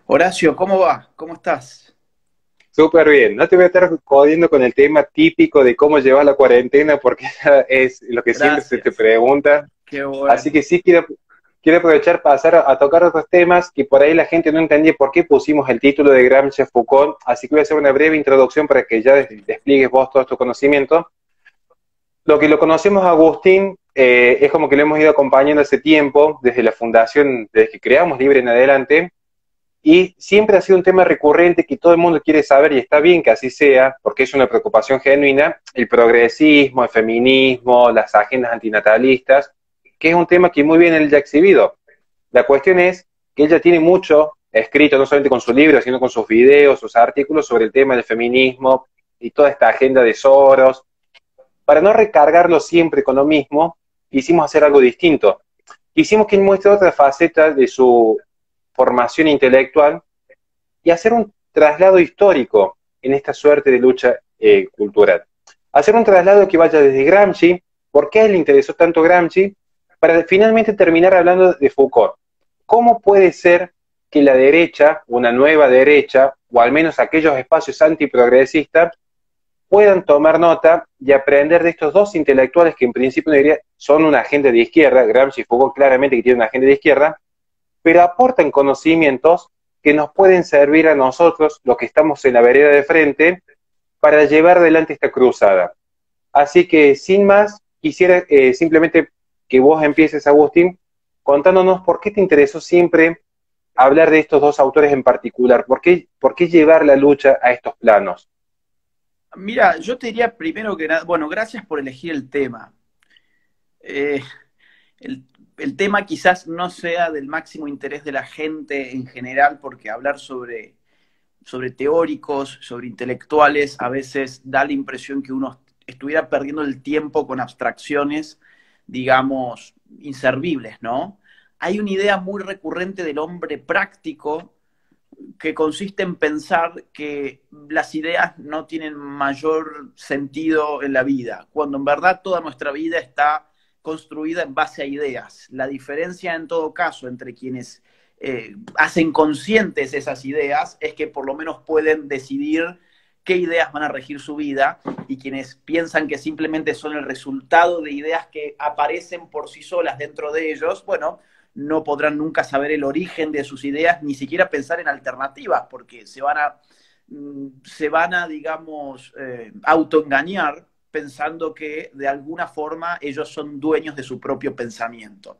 Horacio, ¿cómo va? ¿Cómo estás? Súper bien, no te voy a estar jodiendo con el tema típico de cómo llevar la cuarentena, porque es lo que siempre se te Gracias. pregunta. Qué Así bueno. que sí quiero aprovechar para pasar a tocar otros temas que por ahí la gente no entendía por qué pusimos el título de Gramsci Foucault. Así que voy a hacer una breve introducción para que ya despliegues vos todo tu conocimiento. Lo que lo conocemos a Agustín es como que lo hemos ido acompañando hace tiempo, desde la fundación, desde que creamos Libre en adelante. Y siempre ha sido un tema recurrente que todo el mundo quiere saber, y está bien que así sea, porque es una preocupación genuina, el progresismo, el feminismo, las agendas antinatalistas, que es un tema que muy bien él ya ha exhibido. La cuestión es que ella tiene mucho escrito, no solamente con su libro, sino con sus videos, sus artículos sobre el tema del feminismo y toda esta agenda de Soros. Para no recargarlo siempre con lo mismo, quisimos hacer algo distinto. Quisimos que él muestre otra faceta de su formación intelectual y hacer un traslado histórico en esta suerte de lucha cultural. Hacer un traslado que vaya desde Gramsci, ¿por qué le interesó tanto Gramsci? Para finalmente terminar hablando de Foucault. ¿Cómo puede ser que la derecha, una nueva derecha, o al menos aquellos espacios antiprogresistas, puedan tomar nota y aprender de estos dos intelectuales que en principio diría son una agenda de izquierda, Gramsci y Foucault claramente que tienen una agenda de izquierda, pero aportan conocimientos que nos pueden servir a nosotros, los que estamos en la vereda de frente, para llevar adelante esta cruzada. Así que, sin más, quisiera simplemente que vos empieces, Agustín, contándonos por qué te interesó siempre hablar de estos dos autores en particular, por qué llevar la lucha a estos planos. Mira, yo te diría primero que nada, bueno, gracias por elegir el tema. Eh, el, el tema quizás no sea del máximo interés de la gente en general, porque hablar sobre teóricos, sobre intelectuales, a veces da la impresión que uno estuviera perdiendo el tiempo con abstracciones, digamos, inservibles, ¿no? Hay una idea muy recurrente del hombre práctico que consiste en pensar que las ideas no tienen mayor sentido en la vida, cuando en verdad toda nuestra vida está construida en base a ideas. La diferencia en todo caso entre quienes hacen conscientes esas ideas es que por lo menos pueden decidir qué ideas van a regir su vida, y quienes piensan que simplemente son el resultado de ideas que aparecen por sí solas dentro de ellos, bueno, no podrán nunca saber el origen de sus ideas, ni siquiera pensar en alternativas, porque se van a digamos, autoengañar pensando que de alguna forma ellos son dueños de su propio pensamiento.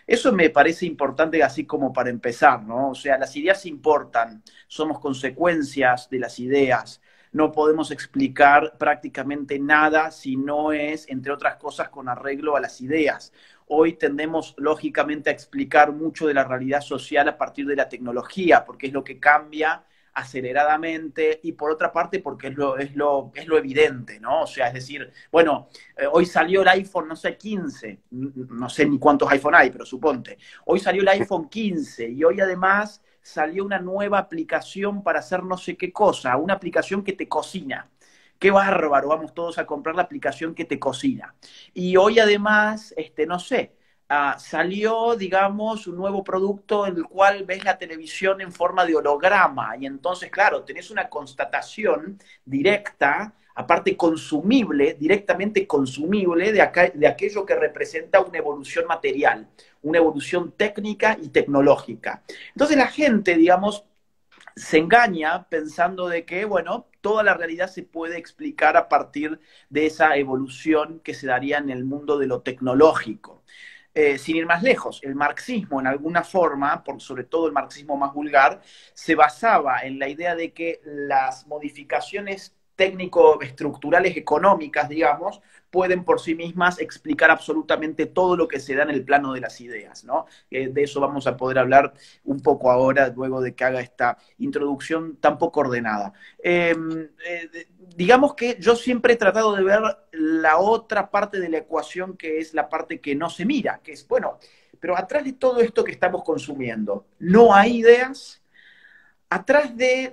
Eso me parece importante así como para empezar, ¿no? O sea, las ideas importan, somos consecuencias de las ideas. No podemos explicar prácticamente nada si no es, entre otras cosas, con arreglo a las ideas. Hoy tendemos, lógicamente, a explicar mucho de la realidad social a partir de la tecnología, porque es lo que cambia aceleradamente, y por otra parte porque es lo evidente, ¿no? O sea, es decir, bueno, hoy salió el iPhone, no sé, 15, no sé ni cuántos iPhone hay, pero suponte, hoy salió el iPhone 15 y hoy además salió una nueva aplicación para hacer no sé qué cosa, una aplicación que te cocina. Qué bárbaro, vamos todos a comprar la aplicación que te cocina. Y hoy además, no sé, salió, digamos, un nuevo producto en el cual ves la televisión en forma de holograma, y entonces, claro, tenés una constatación directa, aparte consumible, directamente consumible, de aquello que representa una evolución material, una evolución técnica y tecnológica. Entonces la gente, digamos, se engaña pensando de que, bueno, toda la realidad se puede explicar a partir de esa evolución que se daría en el mundo de lo tecnológico. Sin ir más lejos, el marxismo en alguna forma, sobre todo el marxismo más vulgar, se basaba en la idea de que las modificaciones técnico-estructurales económicas, digamos, pueden por sí mismas explicar absolutamente todo lo que se da en el plano de las ideas, ¿no? De eso vamos a poder hablar un poco ahora, luego de que haga esta introducción tan poco ordenada. Digamos que yo siempre he tratado de ver la otra parte de la ecuación, que es la parte que no se mira, que es, bueno, pero atrás de todo esto que estamos consumiendo, no hay ideas. Atrás de,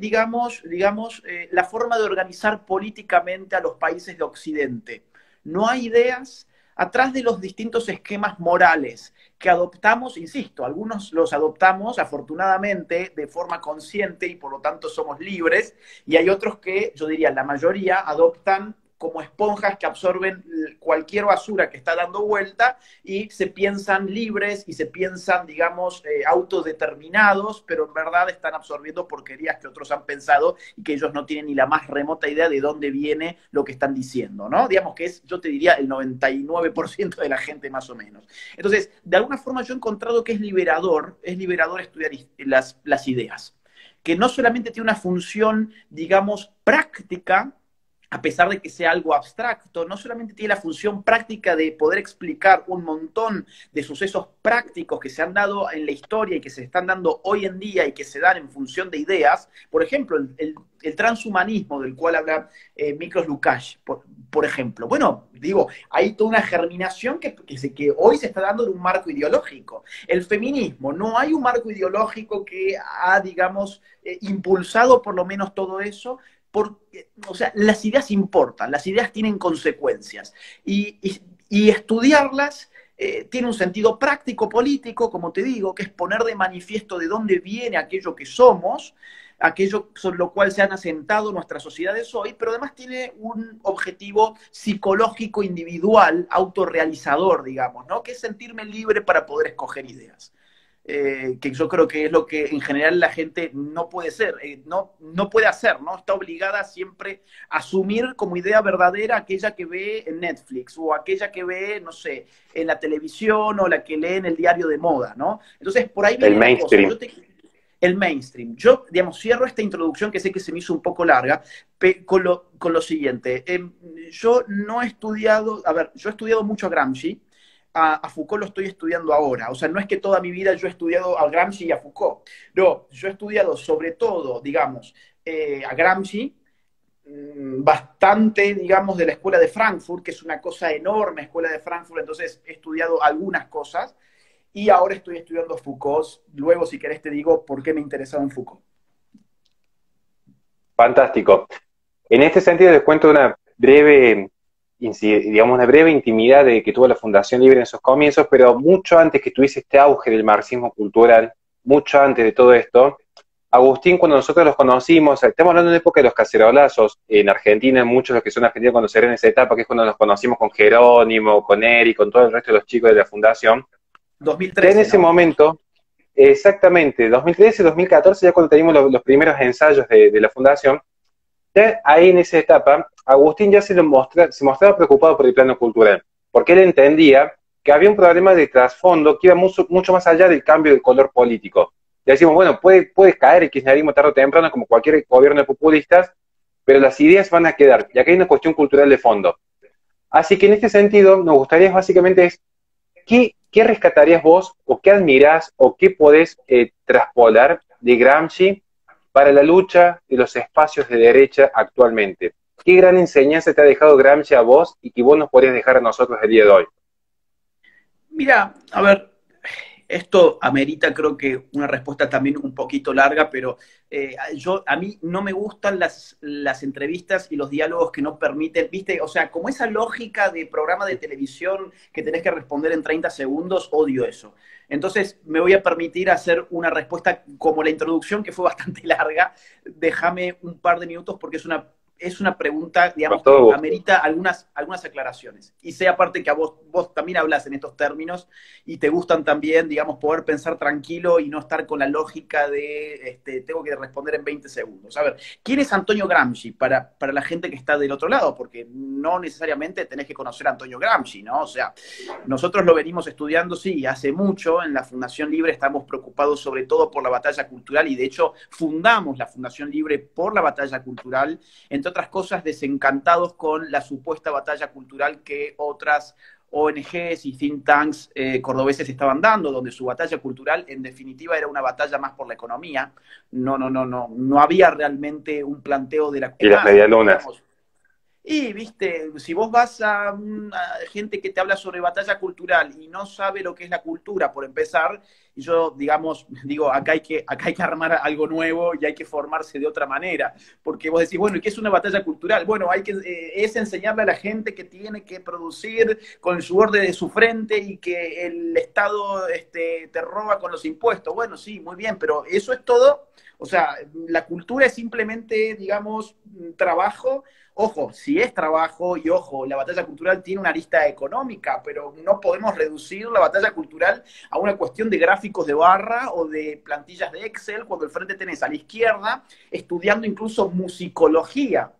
la forma de organizar políticamente a los países de Occidente, no hay ideas. atrás de los distintos esquemas morales que adoptamos, insisto, algunos los adoptamos afortunadamente de forma consciente y por lo tanto somos libres, y hay otros que, yo diría, la mayoría adoptan como esponjas que absorben cualquier basura que está dando vuelta y se piensan libres y se piensan, digamos, autodeterminados, pero en verdad están absorbiendo porquerías que otros han pensado y que ellos no tienen ni la más remota idea de dónde viene lo que están diciendo, ¿no? Digamos que es, yo te diría, el 99% de la gente más o menos. Entonces, de alguna forma yo he encontrado que es liberador estudiar las ideas, que no solamente tiene una función, digamos, práctica, a pesar de que sea algo abstracto, no solamente tiene la función práctica de poder explicar un montón de sucesos prácticos que se han dado en la historia y que se están dando hoy en día y que se dan en función de ideas. Por ejemplo, el transhumanismo del cual habla Miklos Lukács, por ejemplo. Bueno, digo, hay toda una germinación que hoy se está dando en un marco ideológico. El feminismo, no hay un marco ideológico que ha, digamos, impulsado por lo menos todo eso. O sea, las ideas importan, las ideas tienen consecuencias y estudiarlas tiene un sentido práctico, político, como te digo, que es poner de manifiesto de dónde viene aquello que somos, aquello sobre lo cual se han asentado nuestras sociedades hoy, pero además tiene un objetivo psicológico, individual, autorrealizador, digamos, ¿no? Que es sentirme libre para poder escoger ideas. Que yo creo que es lo que en general la gente no puede ser, no puede hacer, ¿no? Está obligada siempre a asumir como idea verdadera aquella que ve en Netflix o aquella que ve, no sé, en la televisión o la que lee en el diario de moda, ¿no? Entonces, por ahí viene El la cosa. mainstream. El mainstream. Yo, digamos, cierro esta introducción que sé que se me hizo un poco larga con lo siguiente. Yo no he estudiado, a ver, yo he estudiado mucho a Gramsci, a Foucault lo estoy estudiando ahora. O sea, no es que toda mi vida yo he estudiado a Gramsci y a Foucault. No, yo he estudiado sobre todo, digamos, a Gramsci, bastante, digamos, de la Escuela de Frankfurt, que es una cosa enorme, Escuela de Frankfurt, entonces he estudiado algunas cosas, y ahora estoy estudiando Foucault. Luego, si querés, te digo por qué me interesaba en Foucault. Fantástico. En este sentido les cuento una breve, digamos, una breve intimidad de que tuvo la Fundación Libre en sus comienzos, pero mucho antes que tuviese este auge del marxismo cultural, mucho antes de todo esto, Agustín, cuando nosotros los conocimos, estamos hablando de una época de los cacerolazos en Argentina, muchos de los que son argentinos conocerán esa etapa, que es cuando nos conocimos con Jerónimo, con Eric, con todo el resto de los chicos de la Fundación. 2013, ya en ese momento, exactamente, 2013, 2014, ya cuando teníamos los primeros ensayos de la Fundación, ya ahí en esa etapa, Agustín ya se mostraba preocupado por el plano cultural, porque él entendía que había un problema de trasfondo que iba mucho más allá del cambio de color político. Y decimos, bueno, puede caer el kirchnerismo tarde o temprano, como cualquier gobierno de populistas, pero las ideas van a quedar, y acá hay una cuestión cultural de fondo. Así que en este sentido, nos gustaría básicamente es, ¿qué rescatarías vos, o qué admirás, o qué podés traspolar de Gramsci para la lucha de los espacios de derecha actualmente? ¿Qué gran enseñanza te ha dejado Gramsci a vos y que vos nos podrías dejar a nosotros el día de hoy? Mira, a ver, esto amerita, creo que, una respuesta también un poquito larga, pero a mí no me gustan las entrevistas y los diálogos que no permiten, ¿viste? O sea, como esa lógica de programa de televisión que tenés que responder en 30 segundos, odio eso. Entonces, me voy a permitir hacer una respuesta como la introducción, que fue bastante larga. Déjame un par de minutos porque es una pregunta, digamos, que amerita algunas aclaraciones. Y sé aparte que a vos también hablas en estos términos y te gustan también, digamos, poder pensar tranquilo y no estar con la lógica de tengo que responder en 20 segundos. A ver, ¿quién es Antonio Gramsci para la gente que está del otro lado? Porque no necesariamente tenés que conocer a Antonio Gramsci, ¿no? O sea, nosotros lo venimos estudiando, sí, hace mucho. En la Fundación Libre estamos preocupados sobre todo por la batalla cultural y de hecho fundamos la Fundación Libre por la batalla cultural, entre otras cosas desencantados con la supuesta batalla cultural que otras ONGs y think tanks cordobeses estaban dando, donde su batalla cultural en definitiva era una batalla más por la economía. No había realmente un planteo de la... Y las medialunas. Y, viste, si vos vas a gente que te habla sobre batalla cultural y no sabe lo que es la cultura, por empezar, y yo, digamos, digo, acá hay que armar algo nuevo y hay que formarse de otra manera. Porque vos decís, bueno, ¿y qué es una batalla cultural? Bueno, es enseñarle a la gente que tiene que producir con el sudor de su frente y que el Estado te roba con los impuestos. Bueno, sí, muy bien, pero eso es todo. O sea, la cultura es simplemente, digamos, trabajo. Ojo, si es trabajo, y ojo, la batalla cultural tiene una arista económica, pero no podemos reducir la batalla cultural a una cuestión de gráficos de barra o de plantillas de Excel, cuando al frente tenés a la izquierda estudiando incluso musicología,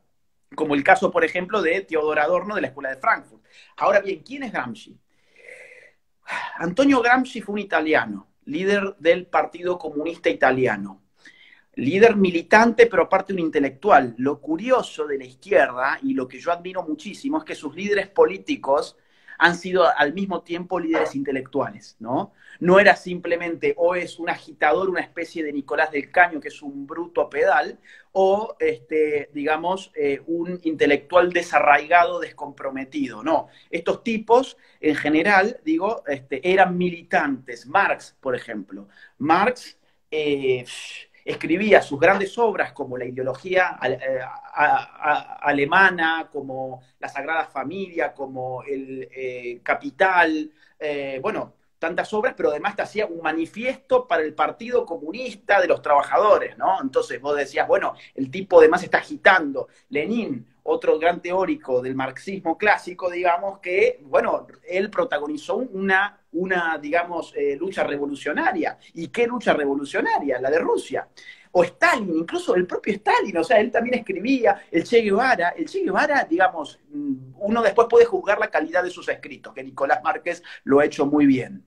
como el caso, por ejemplo, de Teodor Adorno de la Escuela de Frankfurt. Ahora bien, ¿quién es Gramsci? Antonio Gramsci fue un italiano, líder del Partido Comunista Italiano. Líder militante, pero aparte un intelectual. Lo curioso de la izquierda, y lo que yo admiro muchísimo, es que sus líderes políticos han sido al mismo tiempo líderes intelectuales, ¿no? No era simplemente o es un agitador, una especie de Nicolás del Caño, que es un bruto a pedal, o, digamos, un intelectual desarraigado, descomprometido. No, estos tipos, en general, digo, eran militantes. Marx, por ejemplo. Marx... escribía sus grandes obras como la ideología alemana, como la Sagrada Familia, como el Capital, bueno, tantas obras, pero además te hacía un manifiesto para el Partido Comunista de los Trabajadores, ¿no? Entonces vos decías, bueno, el tipo además está agitando. Lenin, otro gran teórico del marxismo clásico, digamos, que, bueno, él protagonizó digamos, lucha revolucionaria. ¿Y qué lucha revolucionaria? La de Rusia. O Stalin, incluso el propio Stalin, o sea, él también escribía, el Che Guevara, digamos, uno después puede juzgar la calidad de sus escritos, que Nicolás Márquez lo ha hecho muy bien.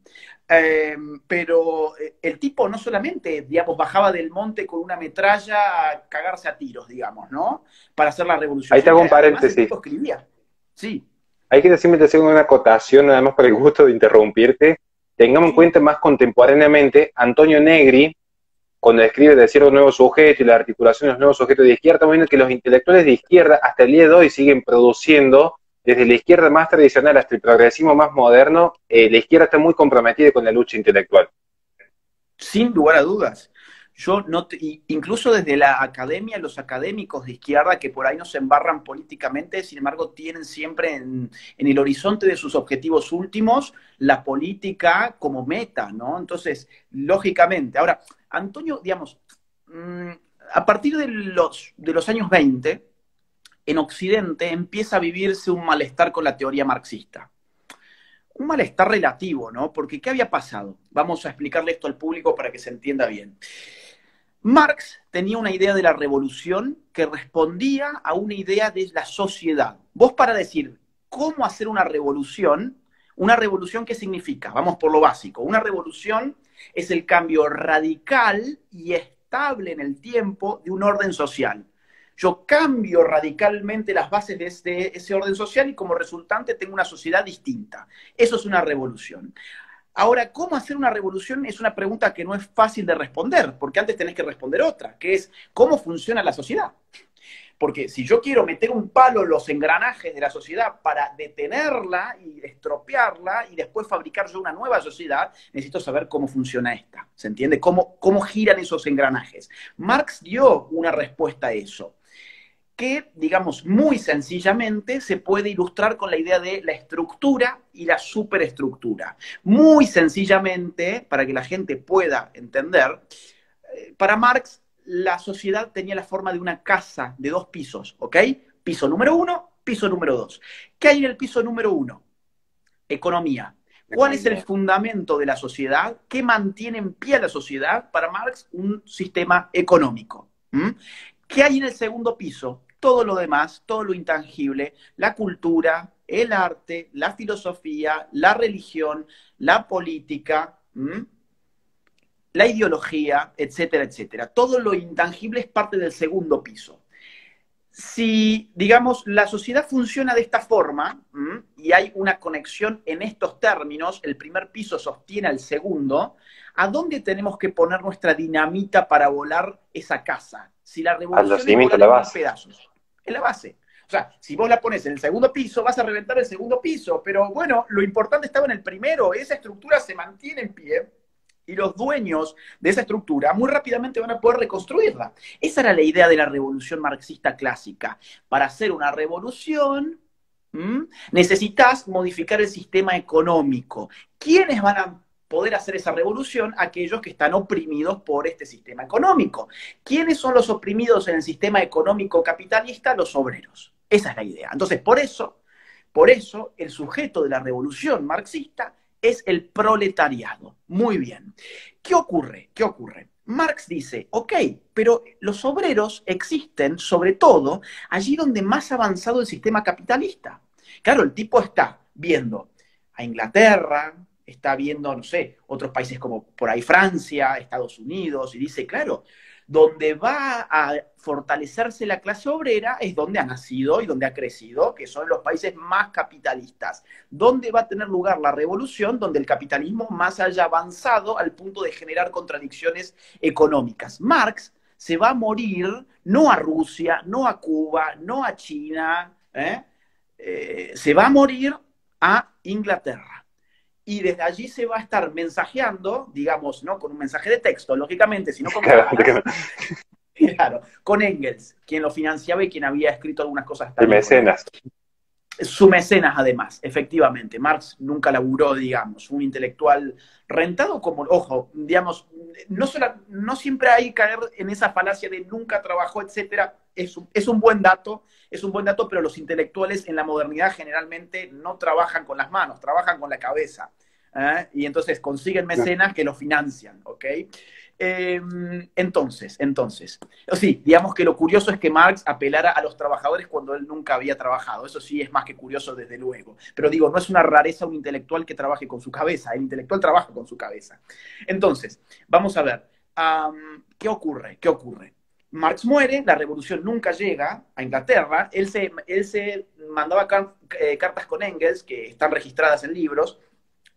Pero el tipo no solamente, digamos, bajaba del monte con una metralla a cagarse a tiros, digamos, ¿no? Para hacer la revolución, Ahí te sino hago que un además el paréntesis. tipo escribía. Sí, Hay que decirme hacer una acotación, nada más por el gusto de interrumpirte. Tengamos en sí. cuenta más contemporáneamente, Antonio Negri, cuando escribe de ciertos nuevos sujetos y la articulación de los nuevos sujetos de izquierda, estamos viendo que los intelectuales de izquierda hasta el día de hoy siguen produciendo, desde la izquierda más tradicional hasta el progresismo más moderno, la izquierda está muy comprometida con la lucha intelectual. Sin lugar a dudas. Yo no incluso desde la academia, los académicos de izquierda que por ahí no se embarran políticamente, sin embargo, tienen siempre en el horizonte de sus objetivos últimos la política como meta, ¿no? Entonces, lógicamente, ahora, Antonio, digamos, a partir de los años 20, en Occidente empieza a vivirse un malestar con la teoría marxista. Un malestar relativo, ¿no? Porque ¿qué había pasado? Vamos a explicarle esto al público para que se entienda bien. Marx tenía una idea de la revolución que respondía a una idea de la sociedad. Vos para decir cómo hacer una revolución ¿qué significa? Vamos por lo básico. Una revolución es el cambio radical y estable en el tiempo de un orden social. Yo cambio radicalmente las bases de ese orden social y como resultante tengo una sociedad distinta. Eso es una revolución. Ahora, ¿cómo hacer una revolución? Es una pregunta que no es fácil de responder, porque antes tenés que responder otra, que es ¿cómo funciona la sociedad? Porque si yo quiero meter un palo en los engranajes de la sociedad para detenerla y estropearla y después fabricar yo una nueva sociedad, necesito saber cómo funciona esta. ¿Se entiende? ¿Cómo giran esos engranajes? Marx dio una respuesta a eso que, digamos, muy sencillamente se puede ilustrar con la idea de la estructura y la superestructura. Muy sencillamente, para que la gente pueda entender, para Marx la sociedad tenía la forma de una casa de 2 pisos, ¿ok? Piso número 1, piso número 2. ¿Qué hay en el piso número 1? Economía. ¿Cuál es el fundamento de la sociedad? ¿Qué mantiene en pie a la sociedad? Para Marx, un sistema económico. ¿Qué hay en el segundo piso? Todo lo demás, todo lo intangible, la cultura, el arte, la filosofía, la religión, la política, la ideología, etcétera, etcétera. Todo lo intangible es parte del segundo piso. Si, digamos, la sociedad funciona de esta forma y hay una conexión en estos términos, el primer piso sostiene al segundo, ¿a dónde tenemos que poner nuestra dinamita para volar esa casa? Si la Al revolución es nacimiento, volar la en 1000 base. pedazos, en la base. O sea, si vos la pones en el segundo piso, vas a reventar el segundo piso, pero bueno, lo importante estaba en el primero, esa estructura se mantiene en pie y los dueños de esa estructura muy rápidamente van a poder reconstruirla. Esa era la idea de la revolución marxista clásica. Para hacer una revolución, necesitas modificar el sistema económico. ¿Quiénes van a poder hacer esa revolución? Aquellos que están oprimidos por este sistema económico. ¿Quiénes son los oprimidos en el sistema económico capitalista? Los obreros. Esa es la idea. Entonces, por eso el sujeto de la revolución marxista es el proletariado. Muy bien. ¿Qué ocurre? ¿Qué ocurre? Marx dice, ok, pero los obreros existen sobre todo allí donde más avanzado el sistema capitalista. Claro, el tipo está viendo a Inglaterra, está viendo, no sé, otros países como por ahí Francia, Estados Unidos, y dice, claro, donde va a fortalecerse la clase obrera es donde ha nacido y donde ha crecido, que son los países más capitalistas. ¿Dónde va a tener lugar la revolución? Donde el capitalismo más haya avanzado al punto de generar contradicciones económicas. Marx se va a morir no a Rusia, no a Cuba, no a China, se va a morir a Inglaterra. Y desde allí se va a estar mensajeando, digamos, no con un mensaje de texto, lógicamente, sino con claro, con Engels, quien lo financiaba y quien había escrito algunas cosas también. Mecenas. Su mecenas, además, efectivamente. Marx nunca laburó, digamos, un intelectual rentado como, ojo, digamos, no siempre hay que caer en esa falacia de nunca trabajó, etcétera. Es un buen dato, pero los intelectuales en la modernidad generalmente no trabajan con las manos, trabajan con la cabeza. Y entonces consiguen mecenas que lo financian, ¿ok? Entonces, sí, digamos que lo curioso es que Marx apelara a los trabajadores cuando él nunca había trabajado. Eso sí es más que curioso, desde luego. Pero digo, no es una rareza un intelectual que trabaje con su cabeza. El intelectual trabaja con su cabeza. Entonces, vamos a ver, ¿qué ocurre? Marx muere, la revolución nunca llega a Inglaterra, él se mandaba cartas con Engels, que están registradas en libros,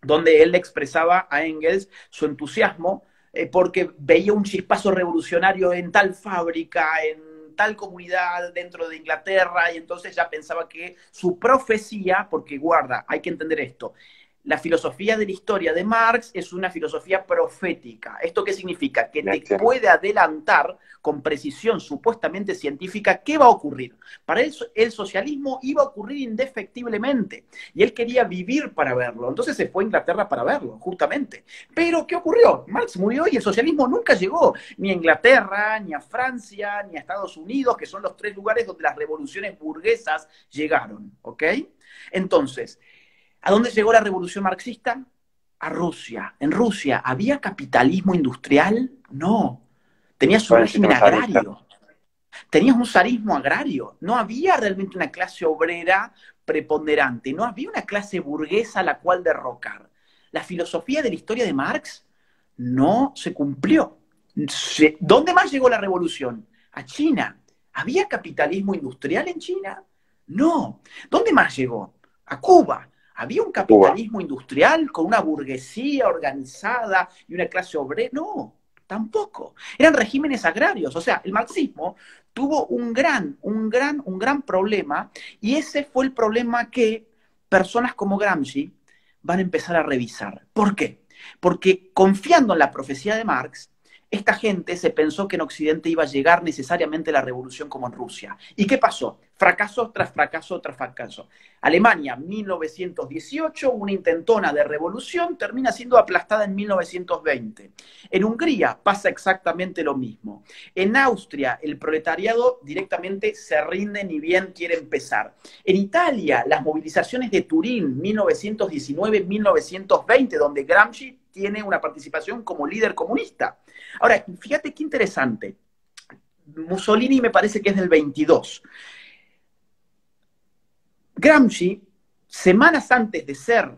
donde él le expresaba a Engels su entusiasmo porque veía un chispazo revolucionario en tal fábrica, en tal comunidad dentro de Inglaterra, y entonces ya pensaba que su profecía, porque guarda, hay que entender esto, la filosofía de la historia de Marx es una filosofía profética. ¿Esto qué significa? Que te puede adelantar con precisión supuestamente científica qué va a ocurrir. Para él, el socialismo iba a ocurrir indefectiblemente y él quería vivir para verlo. Entonces se fue a Inglaterra para verlo, justamente. Pero, ¿qué ocurrió? Marx murió y el socialismo nunca llegó ni a Inglaterra, ni a Francia, ni a Estados Unidos, que son los tres lugares donde las revoluciones burguesas llegaron, ¿ok? Entonces, ¿a dónde llegó la revolución marxista? A Rusia. ¿En Rusia había capitalismo industrial? No. Tenías un régimen agrario. Tenías un zarismo agrario. No había realmente una clase obrera preponderante. No había una clase burguesa a la cual derrocar. La filosofía de la historia de Marx no se cumplió. ¿Dónde más llegó la revolución? A China. ¿Había capitalismo industrial en China? No. ¿Dónde más llegó? A Cuba. ¿Había un capitalismo industrial con una burguesía organizada y una clase obrera? No, tampoco. Eran regímenes agrarios. O sea, el marxismo tuvo un gran problema, y ese fue el problema que personas como Gramsci van a empezar a revisar. ¿Por qué? Porque confiando en la profecía de Marx, esta gente se pensó que en Occidente iba a llegar necesariamente la revolución como en Rusia. ¿Y qué pasó? Fracaso tras fracaso tras fracaso. Alemania, 1918, una intentona de revolución, termina siendo aplastada en 1920. En Hungría pasa exactamente lo mismo. En Austria, el proletariado directamente se rinde ni bien quiere empezar. En Italia, las movilizaciones de Turín, 1919-1920, donde Gramsci tiene una participación como líder comunista. Ahora, fíjate qué interesante. Mussolini me parece que es del 22. Gramsci, semanas antes de ser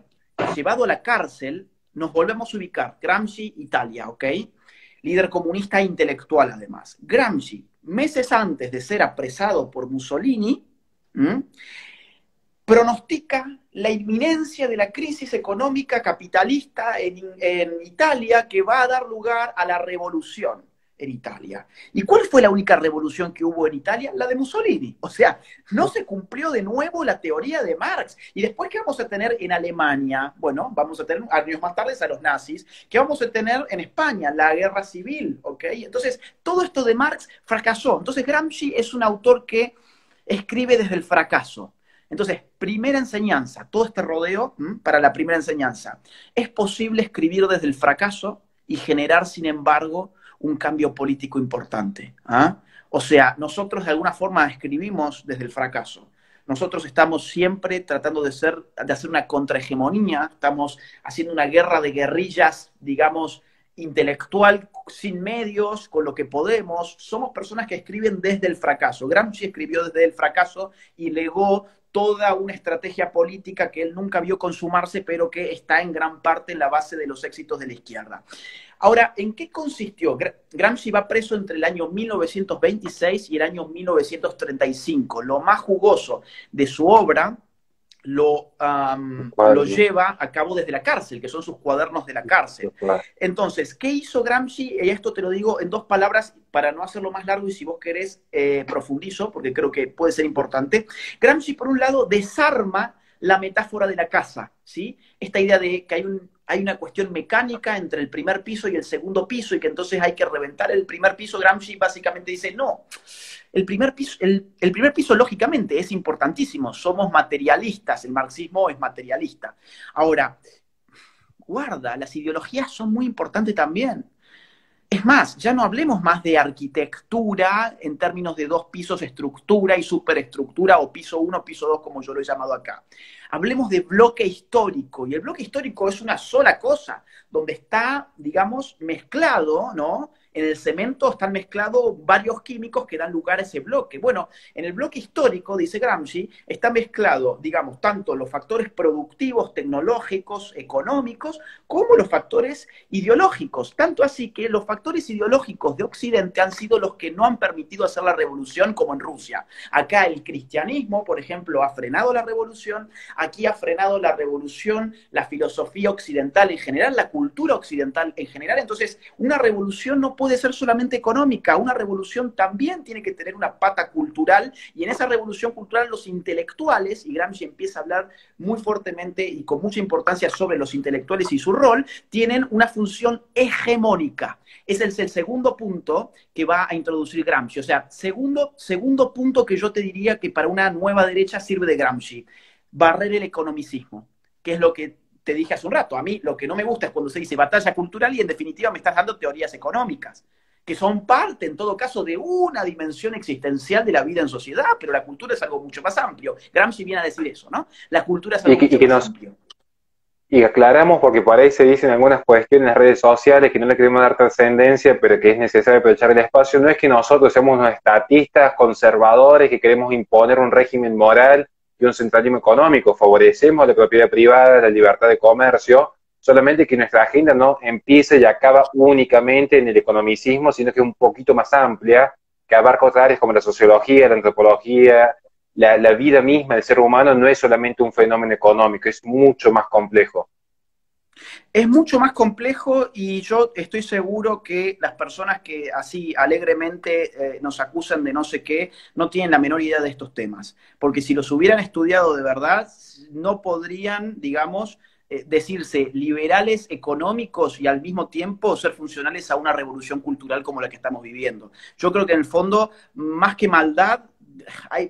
llevado a la cárcel, nos volvemos a ubicar. Gramsci, Italia, ¿ok? Líder comunista e intelectual, además. Gramsci, meses antes de ser apresado por Mussolini, pronostica la inminencia de la crisis económica capitalista en Italia, que va a dar lugar a la revolución. en Italia. ¿Y cuál fue la única revolución que hubo en Italia? La de Mussolini. O sea, no se cumplió de nuevo la teoría de Marx. ¿Y después qué vamos a tener en Alemania? Bueno, vamos a tener años más tarde a los nazis. ¿Qué vamos a tener en España? La guerra civil, ¿ok? Entonces, todo esto de Marx fracasó. Entonces, Gramsci es un autor que escribe desde el fracaso. Entonces, primera enseñanza, todo este rodeo para la primera enseñanza. Es posible escribir desde el fracaso y generar, sin embargo, un cambio político importante. ¿Ah? O sea, nosotros de alguna forma escribimos desde el fracaso. Nosotros estamos siempre tratando de hacer una contrahegemonía, estamos haciendo una guerra de guerrillas, digamos, intelectual, sin medios, con lo que podemos. Somos personas que escriben desde el fracaso. Gramsci escribió desde el fracaso y legó toda una estrategia política que él nunca vio consumarse, pero que está en gran parte en la base de los éxitos de la izquierda. Ahora, ¿en qué consistió? Gramsci va preso entre el año 1926 y el año 1935. Lo más jugoso de su obra lo lleva a cabo desde la cárcel, que son sus cuadernos de la cárcel. Entonces, ¿qué hizo Gramsci? Y esto te lo digo en 2 palabras para no hacerlo más largo y si vos querés profundizo, porque creo que puede ser importante. Gramsci, por un lado, desarma la metáfora de la casa, ¿sí? Esta idea de que hay una cuestión mecánica entre el primer piso y el segundo piso y que entonces hay que reventar el primer piso. Gramsci básicamente dice, no, el primer piso lógicamente es importantísimo, somos materialistas, el marxismo es materialista. Ahora, guarda, las ideologías son muy importantes también. Es más, ya no hablemos más de arquitectura en términos de 2 pisos, estructura y superestructura, o piso 1, piso 2, como yo lo he llamado acá. Hablemos de bloque histórico, y el bloque histórico es una sola cosa, donde está, digamos, mezclado, ¿no? En el cemento están mezclados varios químicos que dan lugar a ese bloque. Bueno, en el bloque histórico, dice Gramsci, está mezclado, digamos, tanto los factores productivos, tecnológicos, económicos, como los factores ideológicos. Tanto así que los factores ideológicos de Occidente han sido los que no han permitido hacer la revolución como en Rusia. Acá el cristianismo, por ejemplo, ha frenado la revolución, aquí ha frenado la revolución, la filosofía occidental en general, la cultura occidental en general. Entonces, una revolución no puede ser solamente económica, una revolución también tiene que tener una pata cultural, y en esa revolución cultural los intelectuales, y Gramsci empieza a hablar muy fuertemente y con mucha importancia sobre los intelectuales y su rol, tienen una función hegemónica. Ese es el segundo punto que va a introducir Gramsci. O sea, segundo punto que yo te diría que para una nueva derecha sirve de Gramsci: barrer el economicismo, que es lo que te dije hace un rato. A mí lo que no me gusta es cuando se dice batalla cultural y en definitiva me estás dando teorías económicas, que son parte, en todo caso, de una dimensión existencial de la vida en sociedad, pero la cultura es algo mucho más amplio. Gramsci viene a decir eso, ¿no? La cultura es algo mucho más amplio. Y aclaramos, porque por ahí se dicen algunas cuestiones en las redes sociales que no le queremos dar trascendencia, pero que es necesario aprovechar el espacio. No es que nosotros seamos unos estatistas conservadores que queremos imponer un régimen moral y un centralismo económico. Favorecemos la propiedad privada, la libertad de comercio, solamente que nuestra agenda no empiece y acaba únicamente en el economicismo, sino que es un poquito más amplia, que abarca otras áreas como la sociología, la antropología. La vida misma del ser humano no es solamente un fenómeno económico, es mucho más complejo. Es mucho más complejo, y yo estoy seguro que las personas que así alegremente nos acusan de no sé qué, no tienen la menor idea de estos temas. Porque si los hubieran estudiado de verdad, no podrían, digamos, decirse liberales económicos y al mismo tiempo ser funcionales a una revolución cultural como la que estamos viviendo. Yo creo que en el fondo, más que maldad,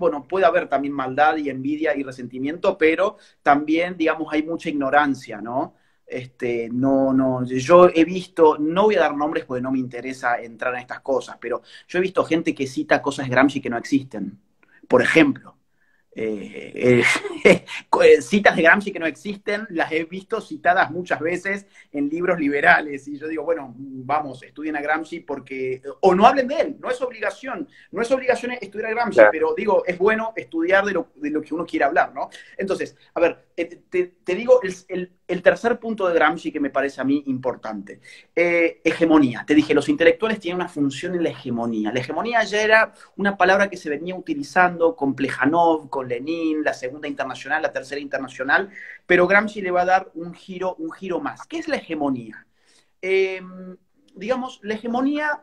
bueno, puede haber también maldad y envidia y resentimiento, pero también, digamos, hay mucha ignorancia, ¿no? Yo he visto, no voy a dar nombres porque no me interesa entrar en estas cosas, pero yo he visto gente que cita cosas de Gramsci que no existen. Por ejemplo, citas de Gramsci que no existen, las he visto citadas muchas veces en libros liberales, y yo digo, bueno, vamos, estudien a Gramsci porque, o no hablen de él, no es obligación estudiar a Gramsci, claro, pero digo, es bueno estudiar de lo que uno quiere hablar, ¿no? Entonces, a ver, te digo el tercer punto de Gramsci que me parece a mí importante. Hegemonía. Te dije, los intelectuales tienen una función en la hegemonía. La hegemonía ya era una palabra que se venía utilizando con Plejánov, con Lenin, la Segunda Internacional, la Tercera Internacional, pero Gramsci le va a dar un giro más. ¿Qué es la hegemonía? Digamos, la hegemonía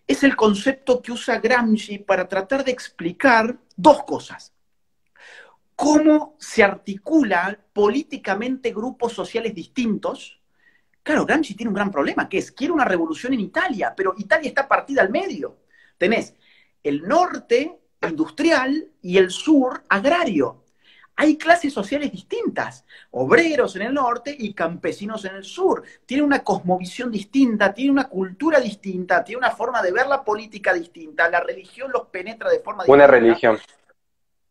es el concepto que usa Gramsci para tratar de explicar dos cosas. Cómo se articulan políticamente grupos sociales distintos. Claro, Gramsci tiene un gran problema, que es, quiere una revolución en Italia, pero Italia está partida al medio. Tenés el norte industrial y el sur agrario. Hay clases sociales distintas, obreros en el norte y campesinos en el sur. Tiene una cosmovisión distinta, tiene una cultura distinta, tiene una forma de ver la política distinta, la religión los penetra de forma distinta. Una religión.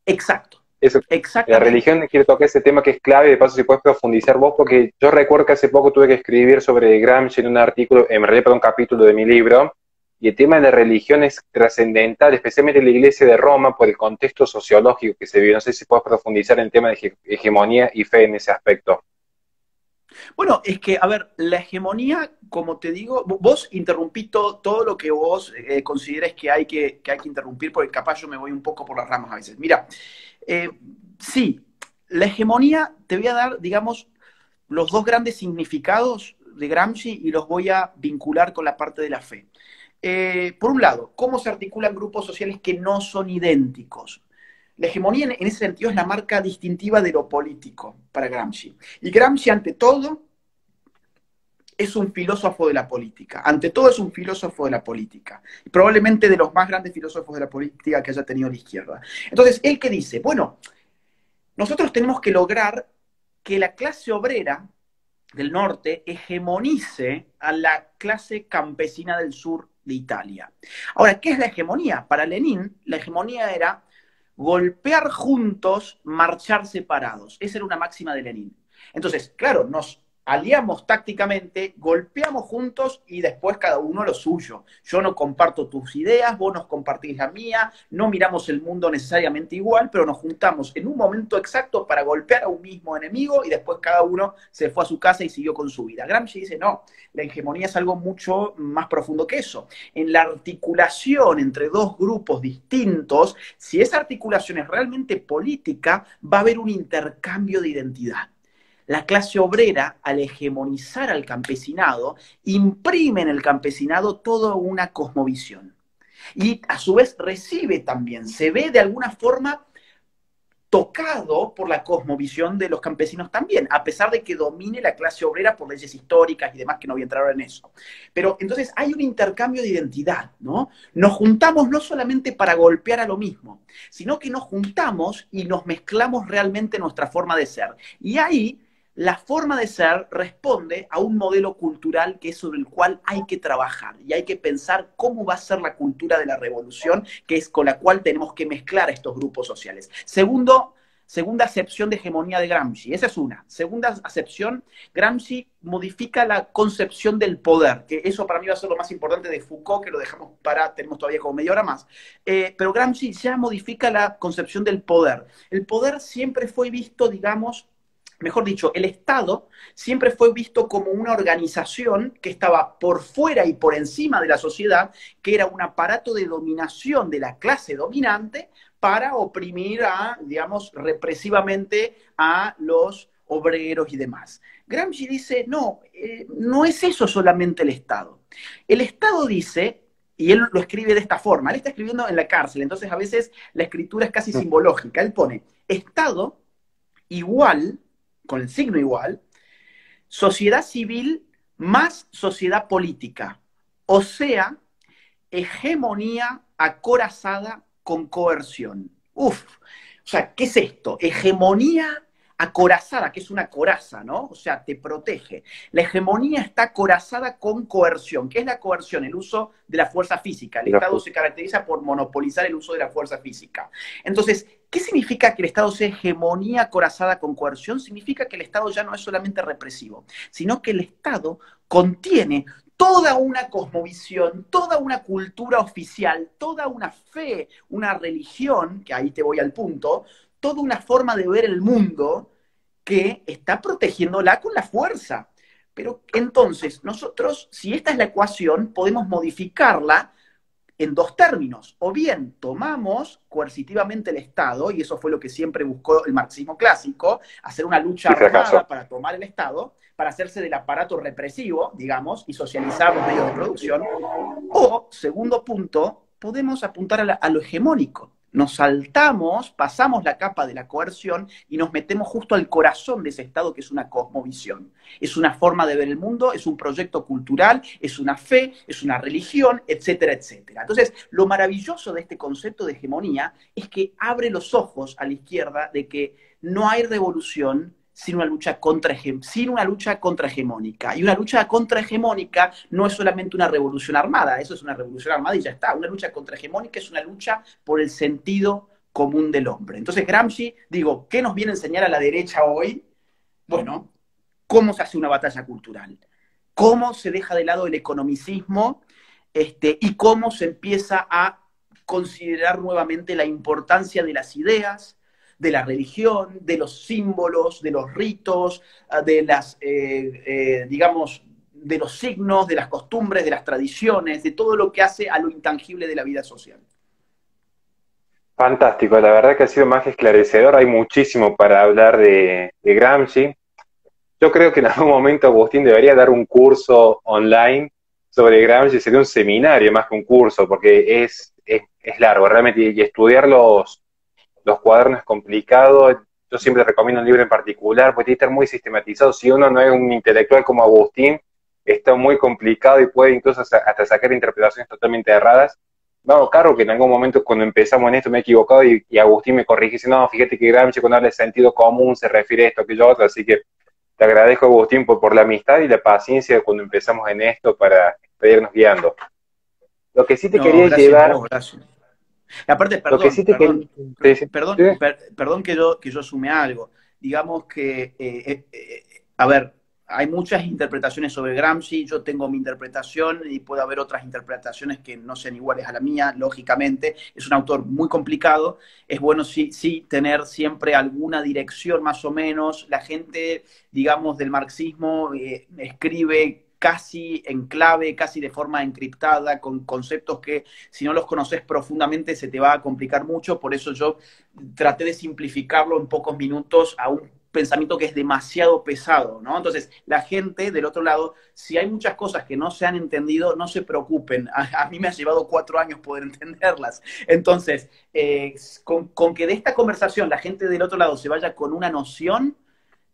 Exacto. Eso, la religión, quiero tocar ese tema que es clave, de paso si puedes profundizar vos, porque yo recuerdo que hace poco tuve que escribir sobre Gramsci en un artículo, en realidad para un capítulo de mi libro, y el tema de la religión es trascendental, especialmente en la Iglesia de Roma, por el contexto sociológico que se vive. No sé si puedes profundizar en el tema de hegemonía y fe en ese aspecto. Bueno, es que, a ver, la hegemonía, como te digo, vos interrumpí todo lo que vos consideres que hay que interrumpir, porque capaz yo me voy un poco por las ramas a veces. Mira, sí, la hegemonía, te voy a dar, digamos, los dos grandes significados de Gramsci y los voy a vincular con la parte de la fe. Por un lado, ¿cómo se articulan grupos sociales que no son idénticos? La hegemonía en ese sentido es la marca distintiva de lo político para Gramsci. Y Gramsci, ante todo, es un filósofo de la política. Ante todo es un filósofo de la política. Y probablemente de los más grandes filósofos de la política que haya tenido la izquierda. Entonces, ¿él qué dice? Bueno, nosotros tenemos que lograr que la clase obrera del norte hegemonice a la clase campesina del sur de Italia. Ahora, ¿qué es la hegemonía? Para Lenin, la hegemonía era golpear juntos, marchar separados. Esa era una máxima de Lenin. Entonces, claro, nos aliamos tácticamente, golpeamos juntos y después cada uno lo suyo. Yo no comparto tus ideas, vos no compartís la mía, no miramos el mundo necesariamente igual, pero nos juntamos en un momento exacto para golpear a un mismo enemigo y después cada uno se fue a su casa y siguió con su vida. Gramsci dice, no, la hegemonía es algo mucho más profundo que eso. En la articulación entre dos grupos distintos, si esa articulación es realmente política, va a haber un intercambio de identidad. La clase obrera, al hegemonizar al campesinado, imprime en el campesinado toda una cosmovisión. Y a su vez recibe también, se ve de alguna forma tocado por la cosmovisión de los campesinos también, a pesar de que domine la clase obrera por leyes históricas y demás, que no voy a entrar ahora en eso. Pero entonces hay un intercambio de identidad, ¿no? Nos juntamos no solamente para golpear a lo mismo, sino que nos juntamos y nos mezclamos realmente nuestra forma de ser. Y ahí la forma de ser responde a un modelo cultural que es sobre el cual hay que trabajar y hay que pensar cómo va a ser la cultura de la revolución, que es con la cual tenemos que mezclar a estos grupos sociales. Segunda acepción de hegemonía de Gramsci, esa es una. Segunda acepción, Gramsci modifica la concepción del poder, que eso para mí va a ser lo más importante de Foucault, que lo dejamos tenemos todavía como media hora más. Pero Gramsci ya modifica la concepción del poder. El poder siempre fue visto, digamos, mejor dicho, el Estado siempre fue visto como una organización que estaba por fuera y por encima de la sociedad, que era un aparato de dominación de la clase dominante para oprimir digamos, represivamente a los obreros y demás. Gramsci dice, no, no es eso solamente el Estado. El Estado dice, y él lo escribe de esta forma, él está escribiendo en la cárcel, entonces a veces la escritura es casi simbológica. Él pone, Estado igual, con el signo igual, sociedad civil más sociedad política, o sea, hegemonía acorazada con coerción. Uf, o sea, ¿qué es esto? Hegemonía acorazada, que es una coraza, ¿no? O sea, te protege. La hegemonía está acorazada con coerción. ¿Qué es la coerción? El uso de la fuerza física. El Estado se caracteriza por monopolizar el uso de la fuerza física. Entonces, ¿qué significa que el Estado sea hegemonía acorazada con coerción? Significa que el Estado ya no es solamente represivo, sino que el Estado contiene toda una cosmovisión, toda una cultura oficial, toda una fe, una religión, que ahí te voy al punto, toda una forma de ver el mundo que está protegiéndola con la fuerza. Pero entonces, nosotros, si esta es la ecuación, podemos modificarla en dos términos. O bien tomamos coercitivamente el Estado, y eso fue lo que siempre buscó el marxismo clásico, hacer una lucha Y fracasó. armada para tomar el Estado, para hacerse del aparato represivo, digamos, y socializar los medios de producción. O, segundo punto, podemos apuntar a lo hegemónico. Nos saltamos, pasamos la capa de la coerción y nos metemos justo al corazón de ese Estado, que es una cosmovisión. Es una forma de ver el mundo, es un proyecto cultural, es una fe, es una religión, etcétera, etcétera. Entonces, lo maravilloso de este concepto de hegemonía es que abre los ojos a la izquierda de que no hay revolución sin una lucha contrahegemónica. Y una lucha contrahegemónica no es solamente una revolución armada, eso es una revolución armada y ya está. Una lucha contrahegemónica es una lucha por el sentido común del hombre. Entonces Gramsci, digo, ¿qué nos viene a enseñar a la derecha hoy? Bueno, cómo se hace una batalla cultural, cómo se deja de lado el economicismo y cómo se empieza a considerar nuevamente la importancia de las ideas, de la religión, de los símbolos, de los ritos, de las, digamos, de los signos, de las costumbres, de las tradiciones, de todo lo que hace a lo intangible de la vida social. Fantástico, la verdad que ha sido más que esclarecedor. Hay muchísimo para hablar de Gramsci. Yo creo que en algún momento Agustín debería dar un curso online sobre Gramsci, sería un seminario más que un curso, porque es largo realmente, y estudiar los cuadernos es complicado. Yo siempre recomiendo un libro en particular, porque tiene que estar muy sistematizado. Si uno no es un intelectual como Agustín, está muy complicado y puede incluso hasta sacar interpretaciones totalmente erradas. Vamos, claro que en algún momento cuando empezamos en esto me he equivocado y Agustín me corrige y dice, no, fíjate que Gramsci cuando habla de sentido común se refiere a esto, aquello otro, así que te agradezco, Agustín, por la amistad y la paciencia cuando empezamos en esto para irnos guiando. Lo que sí te No, quería gracias a llevar, vos, gracias. Y aparte, lo que sí te quería... Sí, sí. perdón que yo sume algo. Digamos que, a ver, hay muchas interpretaciones sobre Gramsci, yo tengo mi interpretación y puede haber otras interpretaciones que no sean iguales a la mía, lógicamente. Es un autor muy complicado, es bueno sí tener siempre alguna dirección más o menos. La gente, digamos, del marxismo escribe casi en clave, casi de forma encriptada, con conceptos que si no los conoces profundamente se te va a complicar mucho, por eso yo traté de simplificarlo en pocos minutos a un pensamiento que es demasiado pesado, ¿no? Entonces, la gente del otro lado, si hay muchas cosas que no se han entendido, no se preocupen. A mí me ha llevado 4 años poder entenderlas. Entonces, con que de esta conversación la gente del otro lado se vaya con una noción,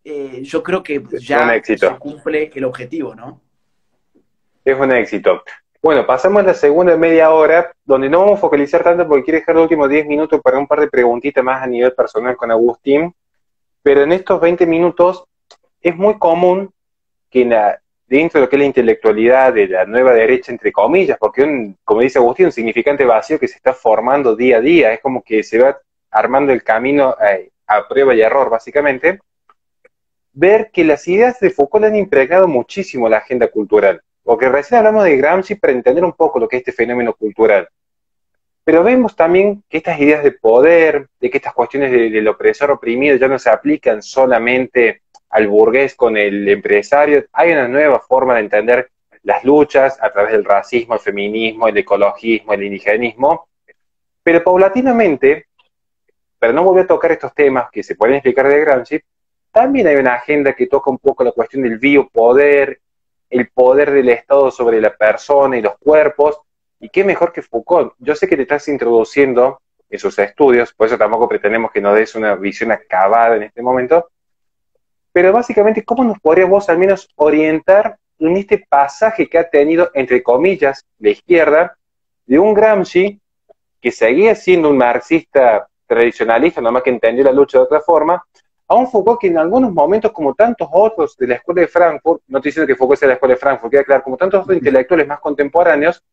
yo creo que Es un ya se éxito. cumple el objetivo, ¿no? Es un éxito. Bueno, pasamos a la segunda media hora, donde no vamos a focalizar tanto porque quiero dejar los últimos 10 minutos para un par de preguntitas más a nivel personal con Agustín, pero en estos 20 minutos es muy común que dentro de lo que es la intelectualidad de la nueva derecha, entre comillas, porque como dice Agustín, un significante vacío que se está formando día a día, es como que se va armando el camino a prueba y error, básicamente, ver que las ideas de Foucault han impregnado muchísimo la agenda cultural. Porque recién hablamos de Gramsci para entender un poco lo que es este fenómeno cultural. Pero vemos también que estas ideas de poder, de que estas cuestiones del opresor oprimido ya no se aplican solamente al burgués con el empresario. Hay una nueva forma de entender las luchas a través del racismo, el feminismo, el ecologismo, el indigenismo. Pero paulatinamente, para no volver a tocar estos temas que se pueden explicar de Gramsci, también hay una agenda que toca un poco la cuestión del biopoder, el poder del Estado sobre la persona y los cuerpos, y qué mejor que Foucault. Yo sé que te estás introduciendo en sus estudios, por eso tampoco pretendemos que nos des una visión acabada en este momento, pero básicamente, ¿cómo nos podrías vos al menos orientar en este pasaje que ha tenido, entre comillas, la izquierda, de un Gramsci que seguía siendo un marxista tradicionalista, nomás que entendió la lucha de otra forma, a un Foucault que en algunos momentos, como tantos otros de la Escuela de Frankfurt, no estoy diciendo que Foucault sea de la Escuela de Frankfurt, queda claro, como tantos otros intelectuales más contemporáneos,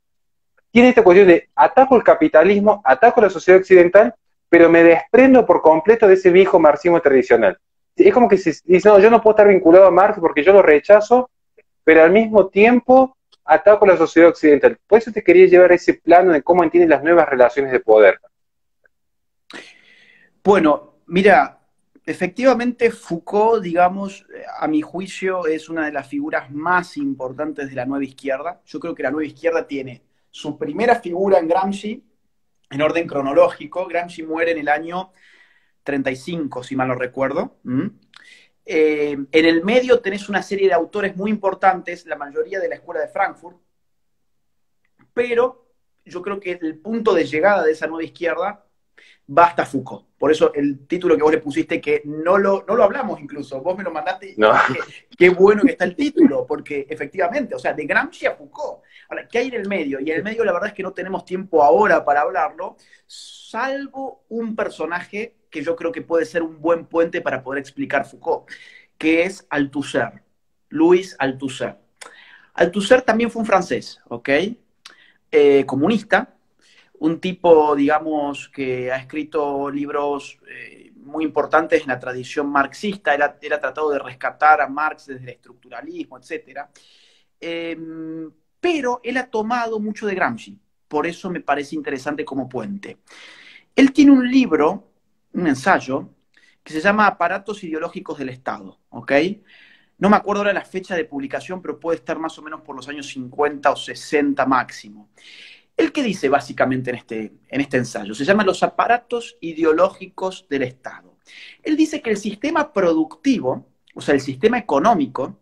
tiene esta cuestión de ataco el capitalismo, ataco la sociedad occidental, pero me desprendo por completo de ese viejo marxismo tradicional. Es como que se dice, no, yo no puedo estar vinculado a Marx porque yo lo rechazo, pero al mismo tiempo ataco la sociedad occidental. Por eso te quería llevar a ese plano de cómo entienden las nuevas relaciones de poder. Bueno, mira, efectivamente Foucault, digamos, a mi juicio es una de las figuras más importantes de la nueva izquierda. Yo creo que la nueva izquierda tiene su primera figura en Gramsci, en orden cronológico. Gramsci muere en el año 35, si mal no recuerdo. En el medio tenés una serie de autores muy importantes, la mayoría de la escuela de Frankfurt, pero yo creo que el punto de llegada de esa nueva izquierda va hasta Foucault. Por eso el título que vos le pusiste, que no lo hablamos incluso, vos me lo mandaste y No. dije, qué bueno que está el título, porque efectivamente, o sea, de Gramsci a Foucault. Ahora, ¿qué hay en el medio? Y en el medio la verdad es que no tenemos tiempo ahora para hablarlo, salvo un personaje que yo creo que puede ser un buen puente para poder explicar Foucault, que es Althusser, Louis Althusser. Althusser también fue un francés, ¿ok? Comunista, un tipo, digamos, que ha escrito libros muy importantes en la tradición marxista. Él ha tratado de rescatar a Marx desde el estructuralismo, etc. Pero él ha tomado mucho de Gramsci, por eso me parece interesante como puente. Él tiene un libro, un ensayo, que se llama Aparatos ideológicos del Estado, ¿ok? No me acuerdo ahora la fecha de publicación, pero puede estar más o menos por los años 50 o 60 máximo. ¿El qué dice básicamente en este ensayo? Se llama Los aparatos ideológicos del Estado. Él dice que el sistema productivo, o sea, el sistema económico,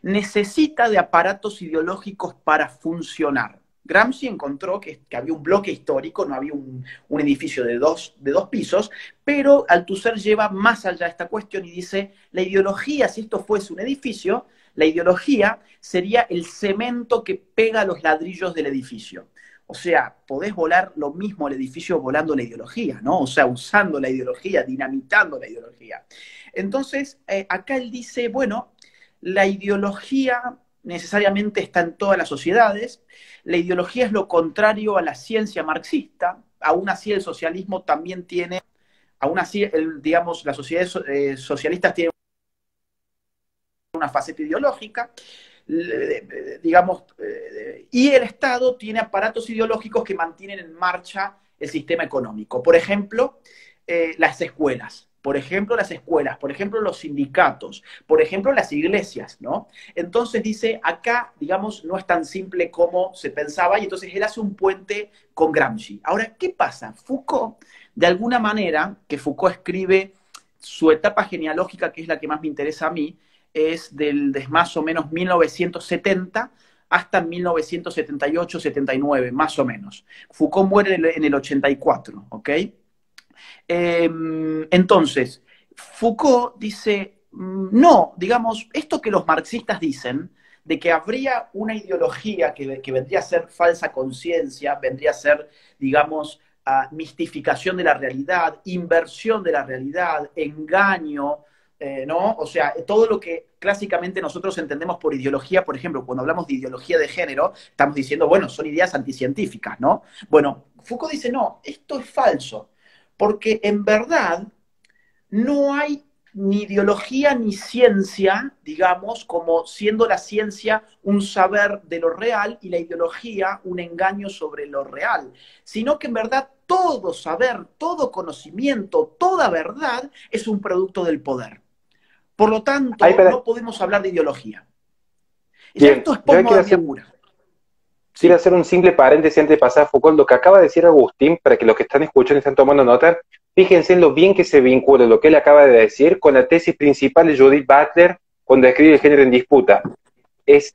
necesita de aparatos ideológicos para funcionar. Gramsci encontró que había un bloque histórico, no había un edificio de dos pisos, pero Althusser lleva más allá esta cuestión y dice, la ideología, si esto fuese un edificio, la ideología sería el cemento que pega los ladrillos del edificio. O sea, podés volar lo mismo el edificio volando la ideología, ¿no? O sea, usando la ideología, dinamitando la ideología. Entonces, acá él dice, bueno, la ideología necesariamente está en todas las sociedades, la ideología es lo contrario a la ciencia marxista, aún así el socialismo también tiene, aún así, digamos, las sociedades socialistas tienen una faceta ideológica, digamos, y el Estado tiene aparatos ideológicos que mantienen en marcha el sistema económico. Por ejemplo, las escuelas. Por ejemplo, los sindicatos, por ejemplo, las iglesias, ¿no? Entonces dice, acá, digamos, no es tan simple como se pensaba, y entonces él hace un puente con Gramsci. Ahora, ¿qué pasa? Foucault, de alguna manera, que Foucault escribe su etapa genealógica, que es la que más me interesa a mí, es de más o menos 1970 hasta 1978-79, más o menos. Foucault muere en el 84, ¿ok? Entonces, Foucault dice, no, digamos, esto que los marxistas dicen, de que habría una ideología que vendría a ser falsa conciencia, vendría a ser, digamos, mistificación de la realidad, inversión de la realidad, engaño, ¿no? O sea, todo lo que clásicamente nosotros entendemos por ideología, por ejemplo, cuando hablamos de ideología de género, estamos diciendo, bueno, son ideas anticientíficas, ¿no? Bueno, Foucault dice, no, esto es falso, porque en verdad no hay ni ideología ni ciencia, digamos, como siendo la ciencia un saber de lo real y la ideología un engaño sobre lo real, sino que en verdad todo saber, todo conocimiento, toda verdad es un producto del poder. Por lo tanto, no podemos hablar de ideología. Ya Bien, esto es yo posmodernidad pura. quiero Sí. hacer un simple paréntesis antes de pasar a Foucault. Lo que acaba de decir Agustín, para que los que están escuchando y están tomando nota, fíjense en lo bien que se vincula lo que él acaba de decir con la tesis principal de Judith Butler cuando escribe El género en disputa. Es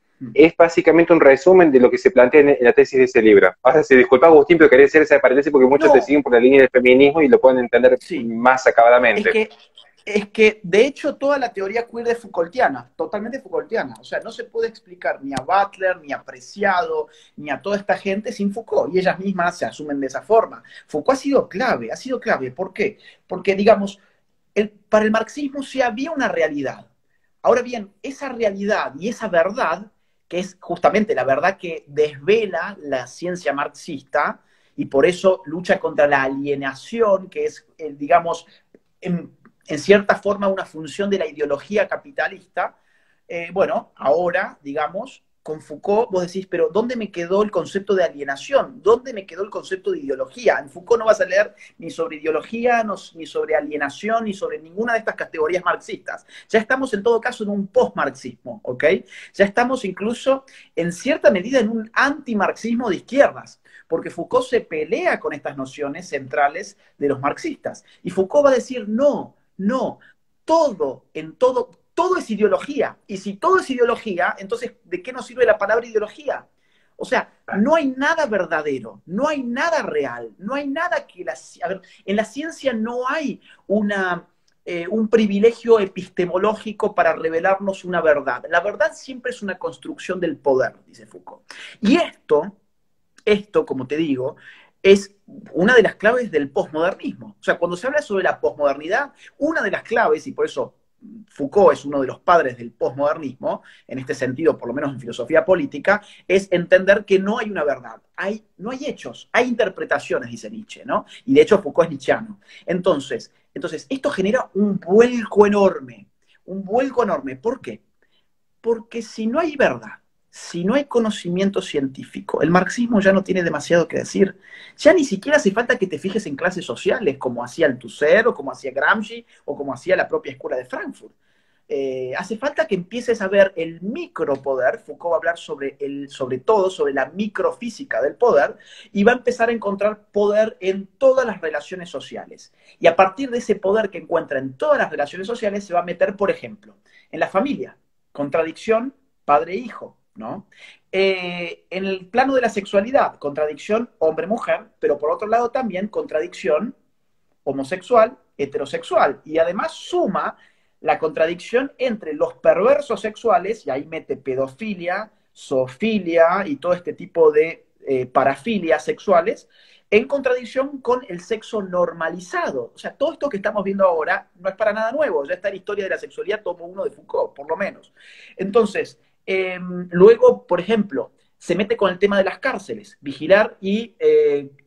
básicamente un resumen de lo que se plantea en la tesis de ese libro. Ahora, se disculpa Agustín, pero quería hacer esa paréntesis porque muchos te siguen por la línea del feminismo y lo pueden entender más acabadamente. Es que, de hecho, toda la teoría queer es Foucaultiana, totalmente Foucaultiana. O sea, no se puede explicar ni a Butler, ni a Preciado, ni a toda esta gente sin Foucault. Y ellas mismas se asumen de esa forma. Foucault ha sido clave, ha sido clave. ¿Por qué? Porque, digamos, para el marxismo sí había una realidad. Ahora bien, esa realidad y esa verdad, que es justamente la verdad que desvela la ciencia marxista, y por eso lucha contra la alienación, que es, digamos, en cierta forma una función de la ideología capitalista, bueno, ahora, digamos, con Foucault vos decís, pero ¿dónde me quedó el concepto de alienación? ¿Dónde me quedó el concepto de ideología? En Foucault no vas a leer ni sobre ideología, ni sobre alienación, ni sobre ninguna de estas categorías marxistas. Ya estamos en todo caso en un post-marxismo, ¿ok? Ya estamos incluso en cierta medida en un antimarxismo de izquierdas, porque Foucault se pelea con estas nociones centrales de los marxistas. Y Foucault va a decir, no, no, todo es ideología. Y si todo es ideología, entonces, ¿de qué nos sirve la palabra ideología? O sea, no hay nada verdadero, no hay nada real, no hay nada que a ver, en la ciencia no hay un privilegio epistemológico para revelarnos una verdad. La verdad siempre es una construcción del poder, dice Foucault. Y esto, como te digo, es una de las claves del posmodernismo. O sea, cuando se habla sobre la posmodernidad, una de las claves, y por eso Foucault es uno de los padres del posmodernismo, en este sentido, por lo menos en filosofía política, es entender que no hay una verdad, no hay hechos, hay interpretaciones, dice Nietzsche, ¿no? Y de hecho Foucault es nietzscheano. Entonces esto genera un vuelco enorme, un vuelco enorme. ¿Por qué? Porque si no hay verdad, si no hay conocimiento científico, el marxismo ya no tiene demasiado que decir. Ya ni siquiera hace falta que te fijes en clases sociales, como hacía Althusser, o como hacía Gramsci, o como hacía la propia Escuela de Frankfurt. Hace falta que empieces a ver el micropoder. Foucault va a hablar sobre todo, sobre la microfísica del poder, y va a empezar a encontrar poder en todas las relaciones sociales. Y a partir de ese poder que encuentra en todas las relaciones sociales, se va a meter, por ejemplo, en la familia. Contradicción padre-hijo, ¿no? En el plano de la sexualidad, contradicción hombre-mujer, pero por otro lado también contradicción homosexual, heterosexual, y además suma la contradicción entre los perversos sexuales, y ahí mete pedofilia, zoofilia y todo este tipo de parafilias sexuales, en contradicción con el sexo normalizado. O sea, todo esto que estamos viendo ahora no es para nada nuevo, ya está en Historia de la Sexualidad, tomo 1 de Foucault, por lo menos. Entonces, luego, por ejemplo, se mete con el tema de las cárceles, vigilar y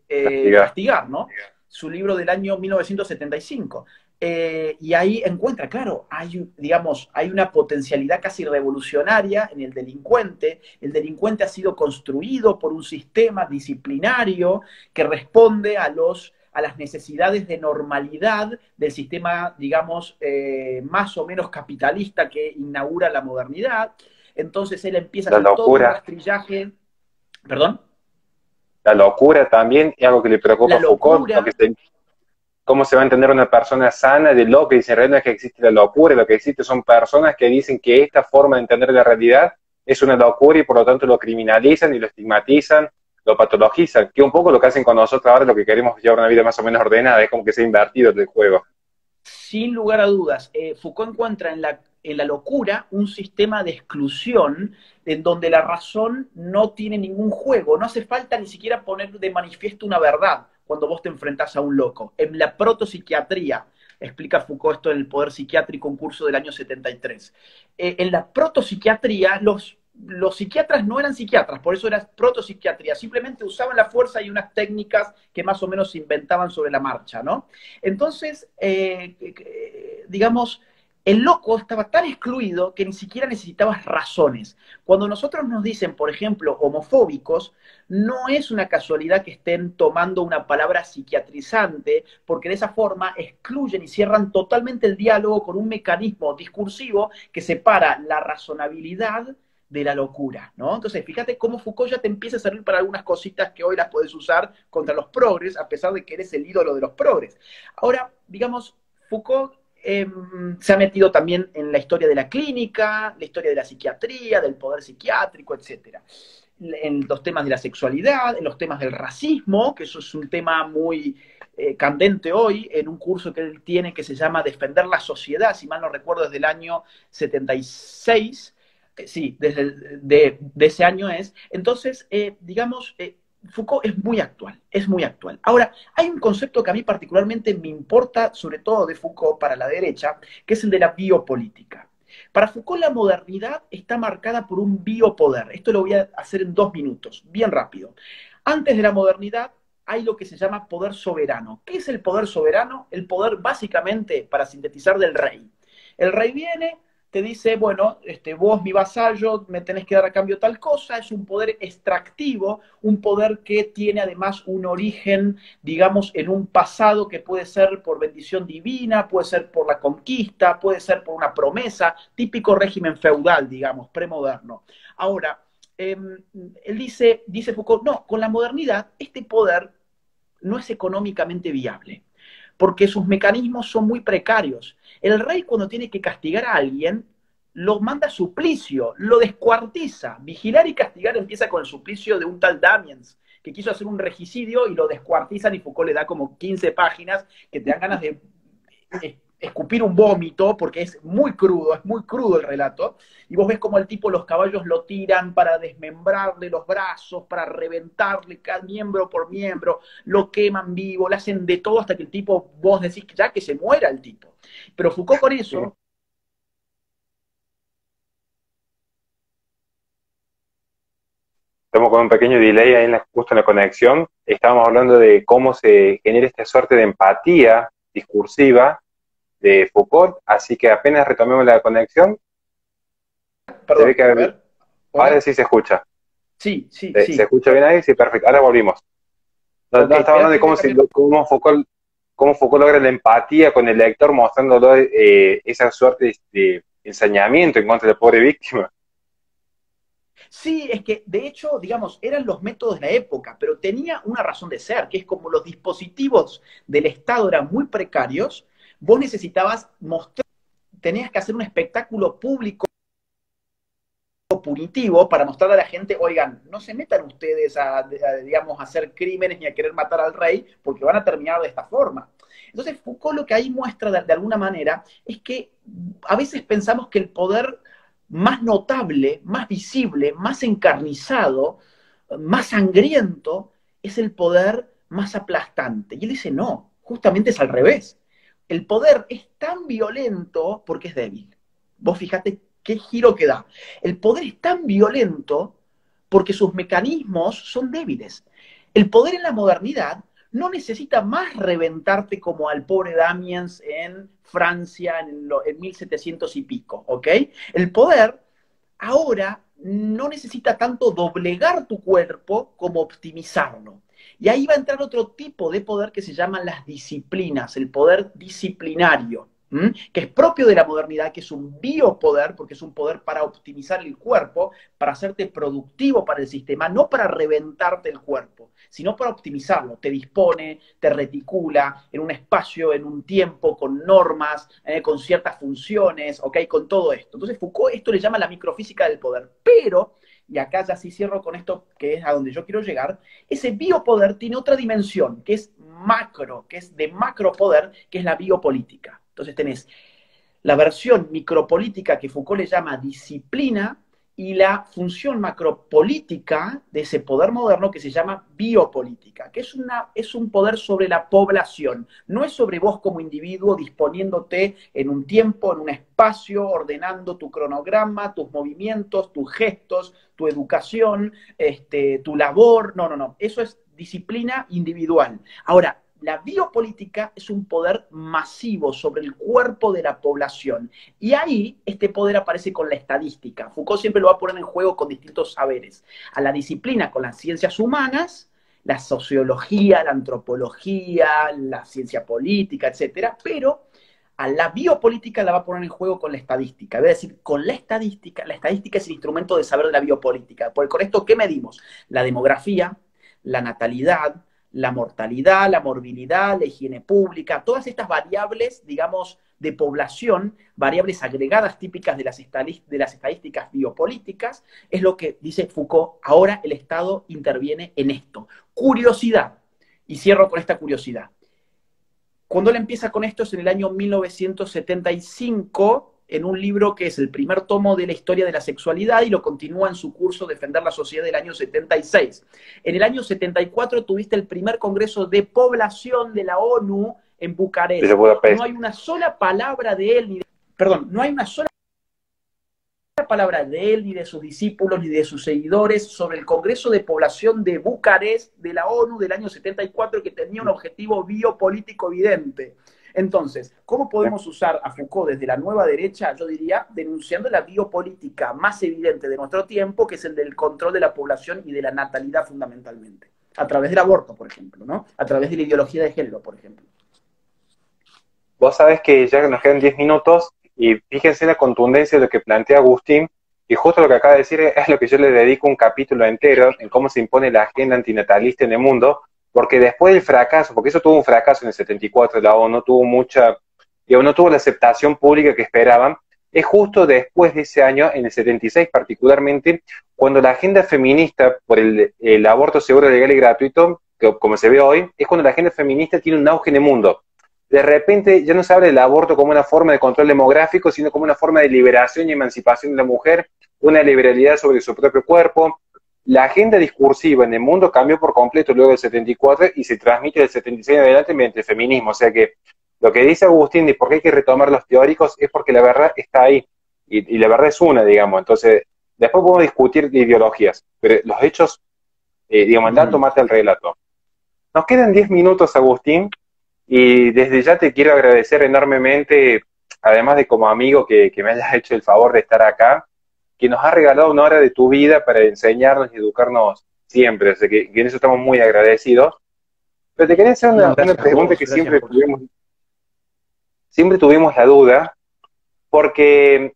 castigar, ¿no? Su libro del año 1975. Y ahí encuentra, claro, hay una potencialidad casi revolucionaria en el delincuente. El delincuente ha sido construido por un sistema disciplinario que responde a las necesidades de normalidad del sistema, digamos, más o menos capitalista que inaugura la modernidad. Entonces él empieza a hacer todo un rastrillaje. ¿Perdón? La locura también es algo que le preocupa La a Foucault, locura. cómo se va a entender una persona sana de lo que dice en realidad no es que existe la locura, lo que existe son personas que dicen que esta forma de entender la realidad es una locura y por lo tanto lo criminalizan y lo estigmatizan, lo patologizan, que un poco lo que hacen con nosotros ahora, lo que queremos llevar una vida más o menos ordenada, es como que se ha invertido el juego. Sin lugar a dudas, Foucault encuentra en la locura un sistema de exclusión en donde la razón no tiene ningún juego, no hace falta ni siquiera poner de manifiesto una verdad cuando vos te enfrentás a un loco. En la protopsiquiatría, explica Foucault esto en El poder psiquiátrico, un curso del año 73. En la protopsiquiatría, los psiquiatras no eran psiquiatras, por eso era protopsiquiatría, simplemente usaban la fuerza y unas técnicas que más o menos se inventaban sobre la marcha, ¿no? Entonces, digamos, el loco estaba tan excluido que ni siquiera necesitaba razones. Cuando nosotros nos dicen, por ejemplo, homofóbicos, no es una casualidad que estén tomando una palabra psiquiatrizante, porque de esa forma excluyen y cierran totalmente el diálogo con un mecanismo discursivo que separa la razonabilidad de la locura, ¿no? Entonces, fíjate cómo Foucault ya te empieza a servir para algunas cositas que hoy las podés usar contra los progres, a pesar de que eres el ídolo de los progres. Ahora, digamos, Foucault se ha metido también en la historia de la clínica, la historia de la psiquiatría, del poder psiquiátrico, etcétera. En los temas de la sexualidad, en los temas del racismo, que eso es un tema muy candente hoy, en un curso que él tiene que se llama Defender la Sociedad, si mal no recuerdo, desde el año 76, sí, de ese año es. Entonces, digamos, Foucault es muy actual, es muy actual. Ahora, hay un concepto que a mí particularmente me importa, sobre todo de Foucault para la derecha, que es el de la biopolítica. Para Foucault la modernidad está marcada por un biopoder. Esto lo voy a hacer en 2 minutos, bien rápido. Antes de la modernidad hay lo que se llama poder soberano. ¿Qué es el poder soberano? El poder básicamente, para sintetizar, del rey. El rey viene, te dice, bueno, vos, mi vasallo, me tenés que dar a cambio tal cosa. Es un poder extractivo, un poder que tiene además un origen, digamos, en un pasado que puede ser por bendición divina, puede ser por la conquista, puede ser por una promesa, típico régimen feudal, digamos, premoderno. Ahora, él dice Foucault, no, con la modernidad este poder no es económicamente viable, porque sus mecanismos son muy precarios. El rey, cuando tiene que castigar a alguien, lo manda a suplicio, lo descuartiza. Vigilar y castigar empieza con el suplicio de un tal Damiens, que quiso hacer un regicidio y lo descuartizan, y Foucault le da como 15 páginas que te dan ganas de escupir un vómito, porque es muy crudo el relato, y vos ves como el tipo, los caballos lo tiran para desmembrarle los brazos, para reventarle cada miembro por miembro, lo queman vivo, le hacen de todo hasta que el tipo, vos decís ya que se muera el tipo. Pero Foucault con eso... Estamos con un pequeño delay ahí justo en la conexión. Estábamos hablando de cómo se genera esta suerte de empatía discursiva de Foucault, así que apenas retomemos la conexión, se ve Perdón, que a ver. ahora ¿Hola? sí se escucha. Sí, sí, ¿Se sí. escucha bien ahí? Sí, perfecto. Ahora volvimos. No, Ok, estaba hablando de espérate, voy a cambiar. cómo Foucault logra la empatía con el lector, mostrándolo esa suerte de ensañamiento en contra de la pobre víctima. Sí, es que de hecho, digamos, eran los métodos de la época, pero tenía una razón de ser, que es como los dispositivos del Estado eran muy precarios, vos necesitabas mostrar, tenías que hacer un espectáculo público punitivo para mostrarle a la gente, oigan, no se metan ustedes digamos, a hacer crímenes ni a querer matar al rey, porque van a terminar de esta forma. Entonces, Foucault lo que ahí muestra de alguna manera es que a veces pensamos que el poder más notable, más visible, más encarnizado, más sangriento, es el poder más aplastante. Y él dice, no, justamente es al revés. El poder es tan violento porque es débil. Vos fijate qué giro que da. El poder es tan violento porque sus mecanismos son débiles. El poder en la modernidad no necesita más reventarte como al pobre Damiens en Francia en 1700 y pico, ¿ok? El poder ahora no necesita tanto doblegar tu cuerpo como optimizarlo. Y ahí va a entrar otro tipo de poder que se llaman las disciplinas, el poder disciplinario, que es propio de la modernidad, que es un biopoder, porque es un poder para optimizar el cuerpo, para hacerte productivo para el sistema, no para reventarte el cuerpo, sino para optimizarlo. Te dispone, te reticula en un espacio, en un tiempo, con normas, con ciertas funciones, ¿ok? Con todo esto. Entonces Foucault esto le llama la microfísica del poder, pero, y acá ya sí cierro con esto, que es a donde yo quiero llegar, ese biopoder tiene otra dimensión, que es macro, que es de macropoder, que es la biopolítica. Entonces tenés la versión micropolítica que Foucault le llama disciplina y la función macropolítica de ese poder moderno que se llama biopolítica, que es un poder sobre la población, no es sobre vos como individuo disponiéndote en un tiempo, en un espacio, ordenando tu cronograma, tus movimientos, tus gestos, tu educación, tu labor, no, no, no, eso es disciplina individual. Ahora, la biopolítica es un poder masivo sobre el cuerpo de la población. Y ahí este poder aparece con la estadística. Foucault siempre lo va a poner en juego con distintos saberes. A la disciplina con las ciencias humanas, la sociología, la antropología, la ciencia política, etcétera, pero a la biopolítica la va a poner en juego con la estadística. Es decir, con la estadística es el instrumento de saber de la biopolítica. Porque con esto, ¿qué medimos? La demografía, la natalidad, la mortalidad, la morbilidad, la higiene pública, todas estas variables, digamos, de población, variables agregadas típicas de las estadísticas biopolíticas, es lo que dice Foucault, ahora el Estado interviene en esto. Curiosidad, y cierro con esta curiosidad. Cuando él empieza con esto es en el año 1975, en un libro que es el primer tomo de la historia de la sexualidad y lo continúa en su curso Defender la Sociedad del año 76. En el año 74 tuviste el primer Congreso de Población de la ONU en Desde Bucarest. No Budapest. hay una sola palabra de él, no hay una sola palabra de él, ni de sus discípulos, ni de sus seguidores sobre el Congreso de Población de Bucarest de la ONU del año 74 que tenía un objetivo biopolítico evidente. Entonces, ¿cómo podemos usar a Foucault desde la nueva derecha? Yo diría, denunciando la biopolítica más evidente de nuestro tiempo, que es el del control de la población y de la natalidad fundamentalmente. A través del aborto, por ejemplo, ¿no? A través de la ideología de género, por ejemplo. Vos sabés que ya nos quedan 10 minutos y fíjense la contundencia de lo que plantea Agustín, y justo lo que acaba de decir es lo que yo le dedico un capítulo entero en cómo se impone la agenda antinatalista en el mundo, porque después del fracaso, porque eso tuvo un fracaso en el 74, la ONU tuvo mucha, digamos, no tuvo la aceptación pública que esperaban, es justo después de ese año, en el 76 particularmente, cuando la agenda feminista por el aborto seguro, legal y gratuito, que, como se ve hoy, es cuando la agenda feminista tiene un auge en el mundo. De repente ya no se habla del aborto como una forma de control demográfico, sino como una forma de liberación y emancipación de la mujer, una liberalidad sobre su propio cuerpo. La agenda discursiva en el mundo cambió por completo luego del 74 y se transmite del 76 en adelante mediante el feminismo. O sea que lo que dice Agustín de por qué hay que retomar los teóricos es porque la verdad está ahí, y la verdad es una, digamos. Entonces, después podemos discutir de ideologías, pero los hechos, digamos, el dato mata el relato. Nos quedan 10 minutos, Agustín, y desde ya te quiero agradecer enormemente, además de como amigo que me hayas hecho el favor de estar acá, que nos has regalado una hora de tu vida para enseñarnos y educarnos siempre, o sea que en eso estamos muy agradecidos. Pero te quería hacer una pregunta que siempre tuvimos la duda, porque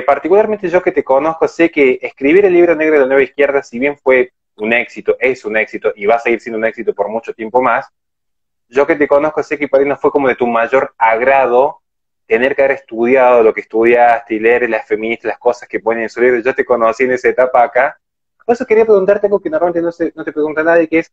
particularmente yo que te conozco, sé que escribir el libro negro de la nueva izquierda, si bien fue un éxito, es un éxito y va a seguir siendo un éxito por mucho tiempo más, yo que te conozco sé que para ti no fue como de tu mayor agrado tener que haber estudiado lo que estudiaste y leer las feministas, las cosas que ponen en su libro. Yo te conocí en esa etapa acá. Por eso quería preguntarte algo que normalmente no te pregunta nadie, que es,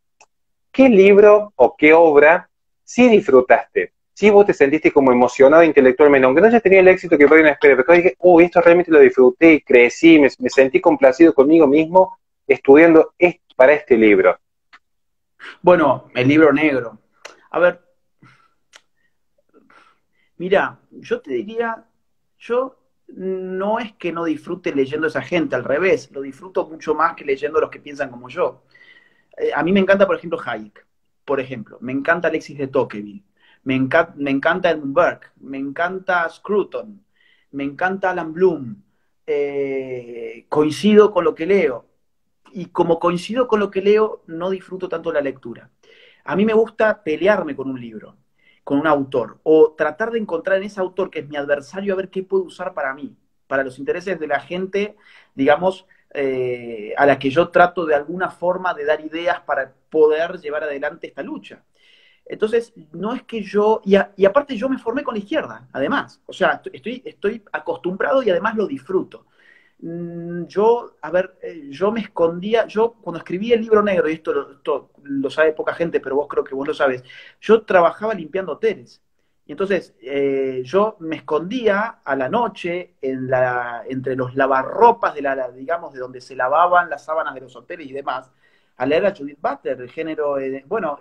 ¿qué libro o qué obra sí disfrutaste? Sí vos te sentiste como emocionado intelectualmente, aunque no hayas tenido el éxito que por ahí no esperé, pero dije, uy, esto realmente lo disfruté y crecí, me sentí complacido conmigo mismo estudiando para este libro. Bueno, el libro negro. A ver, mira, yo te diría, yo no es que no disfrute leyendo a esa gente, al revés, lo disfruto mucho más que leyendo a los que piensan como yo. A mí me encanta, por ejemplo, Hayek, por ejemplo, me encanta Alexis de Tocqueville, me encanta Edmund Burke, me encanta Scruton, me encanta Alan Bloom, coincido con lo que leo, y como coincido con lo que leo, no disfruto tanto la lectura. A mí me gusta pelearme con un libro, con un autor, o tratar de encontrar en ese autor que es mi adversario a ver qué puedo usar para mí, para los intereses de la gente, digamos, a la que yo trato de alguna forma de dar ideas para poder llevar adelante esta lucha. Entonces, no es que yo, y aparte yo me formé con la izquierda, además, o sea, estoy acostumbrado y además lo disfruto. Yo, a ver, yo me escondía, yo cuando escribí el libro negro, y esto lo sabe poca gente, pero vos creo que vos lo sabes, yo trabajaba limpiando hoteles. Y entonces yo me escondía a la noche entre los lavarropas digamos, de donde se lavaban las sábanas de los hoteles y demás, a leer a Judith Butler, el género, bueno,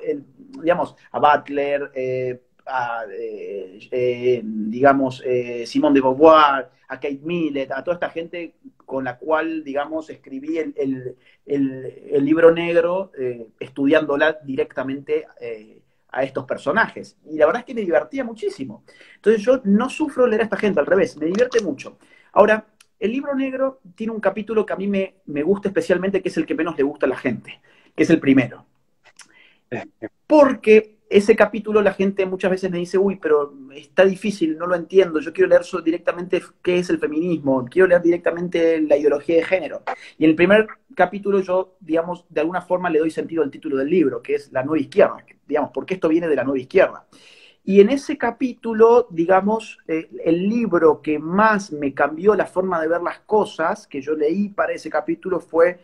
digamos, a Butler, digamos, Simone de Beauvoir, a Kate Millett, a toda esta gente con la cual, digamos, escribí el libro negro, estudiándola directamente a estos personajes. Y la verdad es que me divertía muchísimo. Entonces yo no sufro leer a esta gente, al revés, me divierte mucho. Ahora, el libro negro tiene un capítulo que a mí me gusta especialmente, que es el que menos le gusta a la gente, que es el primero. Porque ese capítulo la gente muchas veces me dice, uy, pero está difícil, no lo entiendo, yo quiero leer directamente qué es el feminismo, quiero leer directamente la ideología de género. Y en el primer capítulo yo, digamos, de alguna forma le doy sentido al título del libro, que es La Nueva Izquierda, digamos, porque esto viene de la Nueva Izquierda. Y en ese capítulo, digamos, el libro que más me cambió la forma de ver las cosas, que yo leí para ese capítulo, fue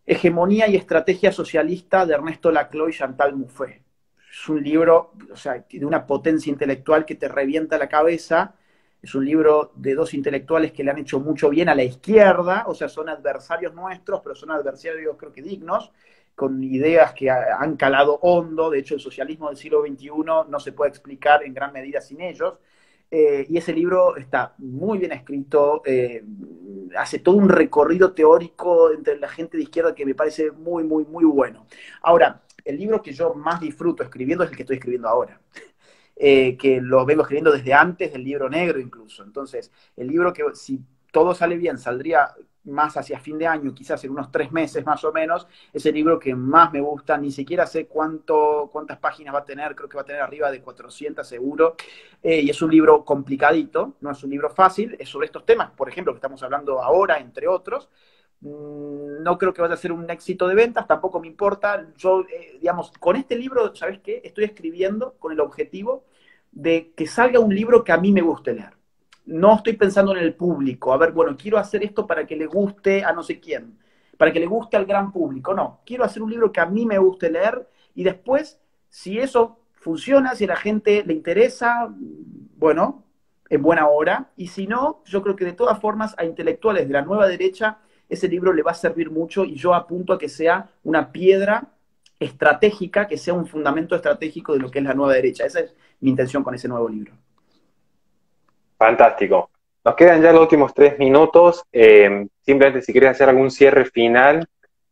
Hegemonía y Estrategia Socialista de Ernesto Laclau y Chantal Mouffe. Es un libro, o sea, de una potencia intelectual que te revienta la cabeza. Es un libro de dos intelectuales que le han hecho mucho bien a la izquierda, o sea, son adversarios nuestros, pero son adversarios creo que dignos, con ideas que han calado hondo. De hecho, el socialismo del siglo XXI no se puede explicar en gran medida sin ellos. Y ese libro está muy bien escrito, hace todo un recorrido teórico entre la gente de izquierda que me parece muy, muy, muy bueno. Ahora, el libro que yo más disfruto escribiendo es el que estoy escribiendo ahora. que lo vengo escribiendo desde antes del Libro Negro incluso. Entonces, el libro que si todo sale bien saldría más hacia fin de año, quizás en unos 3 meses más o menos, es el libro que más me gusta, ni siquiera sé cuántas páginas va a tener, creo que va a tener arriba de 400 seguro, y es un libro complicadito, no es un libro fácil, es sobre estos temas, por ejemplo, que estamos hablando ahora, entre otros. No creo que vaya a ser un éxito de ventas, tampoco me importa. Yo, digamos, con este libro, ¿sabes qué? Estoy escribiendo con el objetivo de que salga un libro que a mí me guste leer. No estoy pensando en el público, a ver, bueno, quiero hacer esto para que le guste a no sé quién, para que le guste al gran público. No, quiero hacer un libro que a mí me guste leer y después, si eso funciona, si a la gente le interesa, bueno, en buena hora. Y si no, yo creo que de todas formas a intelectuales de la nueva derecha ese libro le va a servir mucho y yo apunto a que sea una piedra estratégica, que sea un fundamento estratégico de lo que es la nueva derecha. Esa es mi intención con ese nuevo libro. Fantástico. Nos quedan ya los últimos 3 minutos. Simplemente si quieres hacer algún cierre final.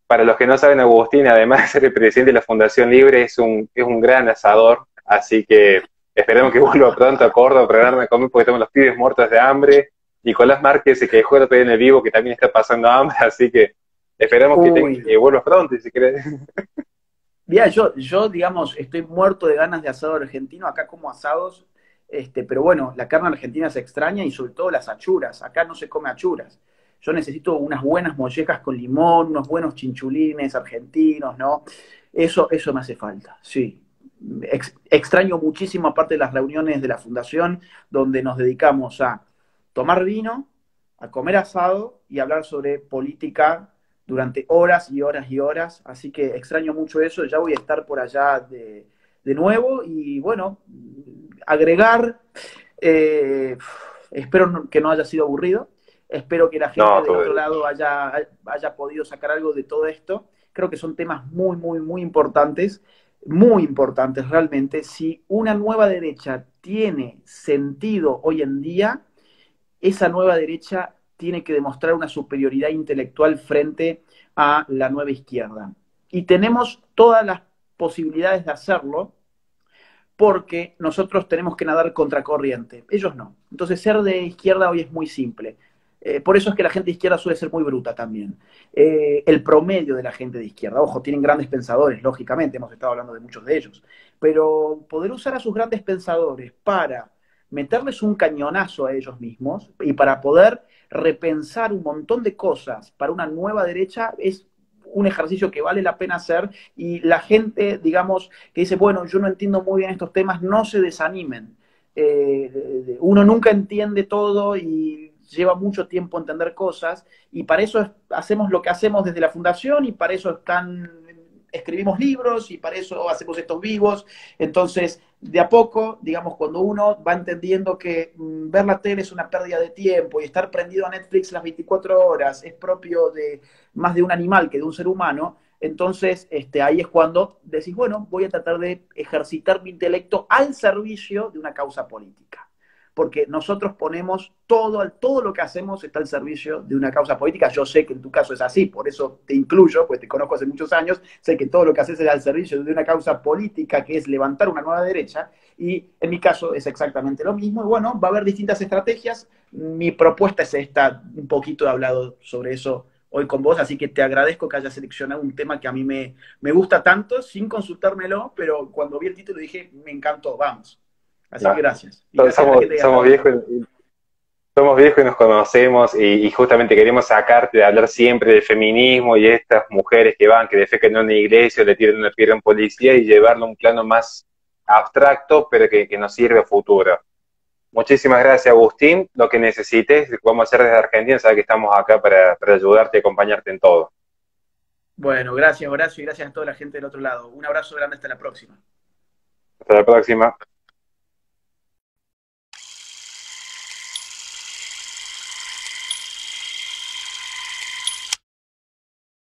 Para los que no saben, Agustín, además de ser el presidente de la Fundación Libre, es un gran asador. Así que esperemos que vuelva pronto a Córdoba para darme a comer porque estamos los pibes muertos de hambre. Nicolás Márquez se quejó el otro día en el vivo que también está pasando hambre, así que esperemos que vuelvas pronto, si querés. Mira, yo, digamos, estoy muerto de ganas de asado argentino, acá como asados, pero bueno, la carne argentina se extraña y sobre todo las achuras, acá no se come achuras. Yo necesito unas buenas mollejas con limón, unos buenos chinchulines argentinos, ¿no? Eso me hace falta, sí. Extraño muchísimo, aparte de las reuniones de la fundación, donde nos dedicamos a tomar vino, a comer asado y hablar sobre política durante horas y horas y horas, así que extraño mucho eso, ya voy a estar por allá de nuevo y bueno, agregar, espero que no haya sido aburrido, espero que la gente No, del otro lado haya podido sacar algo de todo esto, creo que son temas muy importantes realmente. Si una nueva derecha tiene sentido hoy en día, esa nueva derecha tiene que demostrar una superioridad intelectual frente a la nueva izquierda. Y tenemos todas las posibilidades de hacerlo porque nosotros tenemos que nadar contracorriente, ellos no. Entonces ser de izquierda hoy es muy simple. Por eso es que la gente de izquierda suele ser muy bruta también. El promedio de la gente de izquierda, ojo, tienen grandes pensadores, lógicamente, hemos estado hablando de muchos de ellos, pero poder usar a sus grandes pensadores para meterles un cañonazo a ellos mismos y para poder repensar un montón de cosas para una nueva derecha es un ejercicio que vale la pena hacer y la gente, digamos, que dice, bueno, yo no entiendo muy bien estos temas, no se desanimen. Uno nunca entiende todo y lleva mucho tiempo entender cosas y para eso hacemos lo que hacemos desde la fundación y para eso escribimos libros y para eso hacemos estos vivos. Entonces, de a poco, digamos, cuando uno va entendiendo que ver la tele es una pérdida de tiempo y estar prendido a Netflix las 24 horas es propio de más de un animal que de un ser humano, entonces ahí es cuando decís, bueno, voy a tratar de ejercitar mi intelecto al servicio de una causa política. Porque nosotros ponemos todo lo que hacemos está al servicio de una causa política. Yo sé que en tu caso es así, por eso te incluyo, pues te conozco hace muchos años, sé que todo lo que haces es al servicio de una causa política que es levantar una nueva derecha, y en mi caso es exactamente lo mismo. Y bueno, va a haber distintas estrategias. Mi propuesta es esta, un poquito he hablado sobre eso hoy con vos, así que te agradezco que hayas seleccionado un tema que a mí me gusta tanto, sin consultármelo, pero cuando vi el título dije, me encantó, vamos. Así que gracias. Y gracias somos viejos y nos conocemos y justamente queremos sacarte de hablar siempre del feminismo y estas mujeres que defecan en una iglesia o le tiran una piedra a un policía y llevarlo a un plano más abstracto, pero que nos sirve a futuro. Muchísimas gracias, Agustín. Lo que necesites, vamos a hacer desde Argentina, sabes que estamos acá para ayudarte y acompañarte en todo. Bueno, gracias Horacio y gracias a toda la gente del otro lado. Un abrazo grande, hasta la próxima. Hasta la próxima.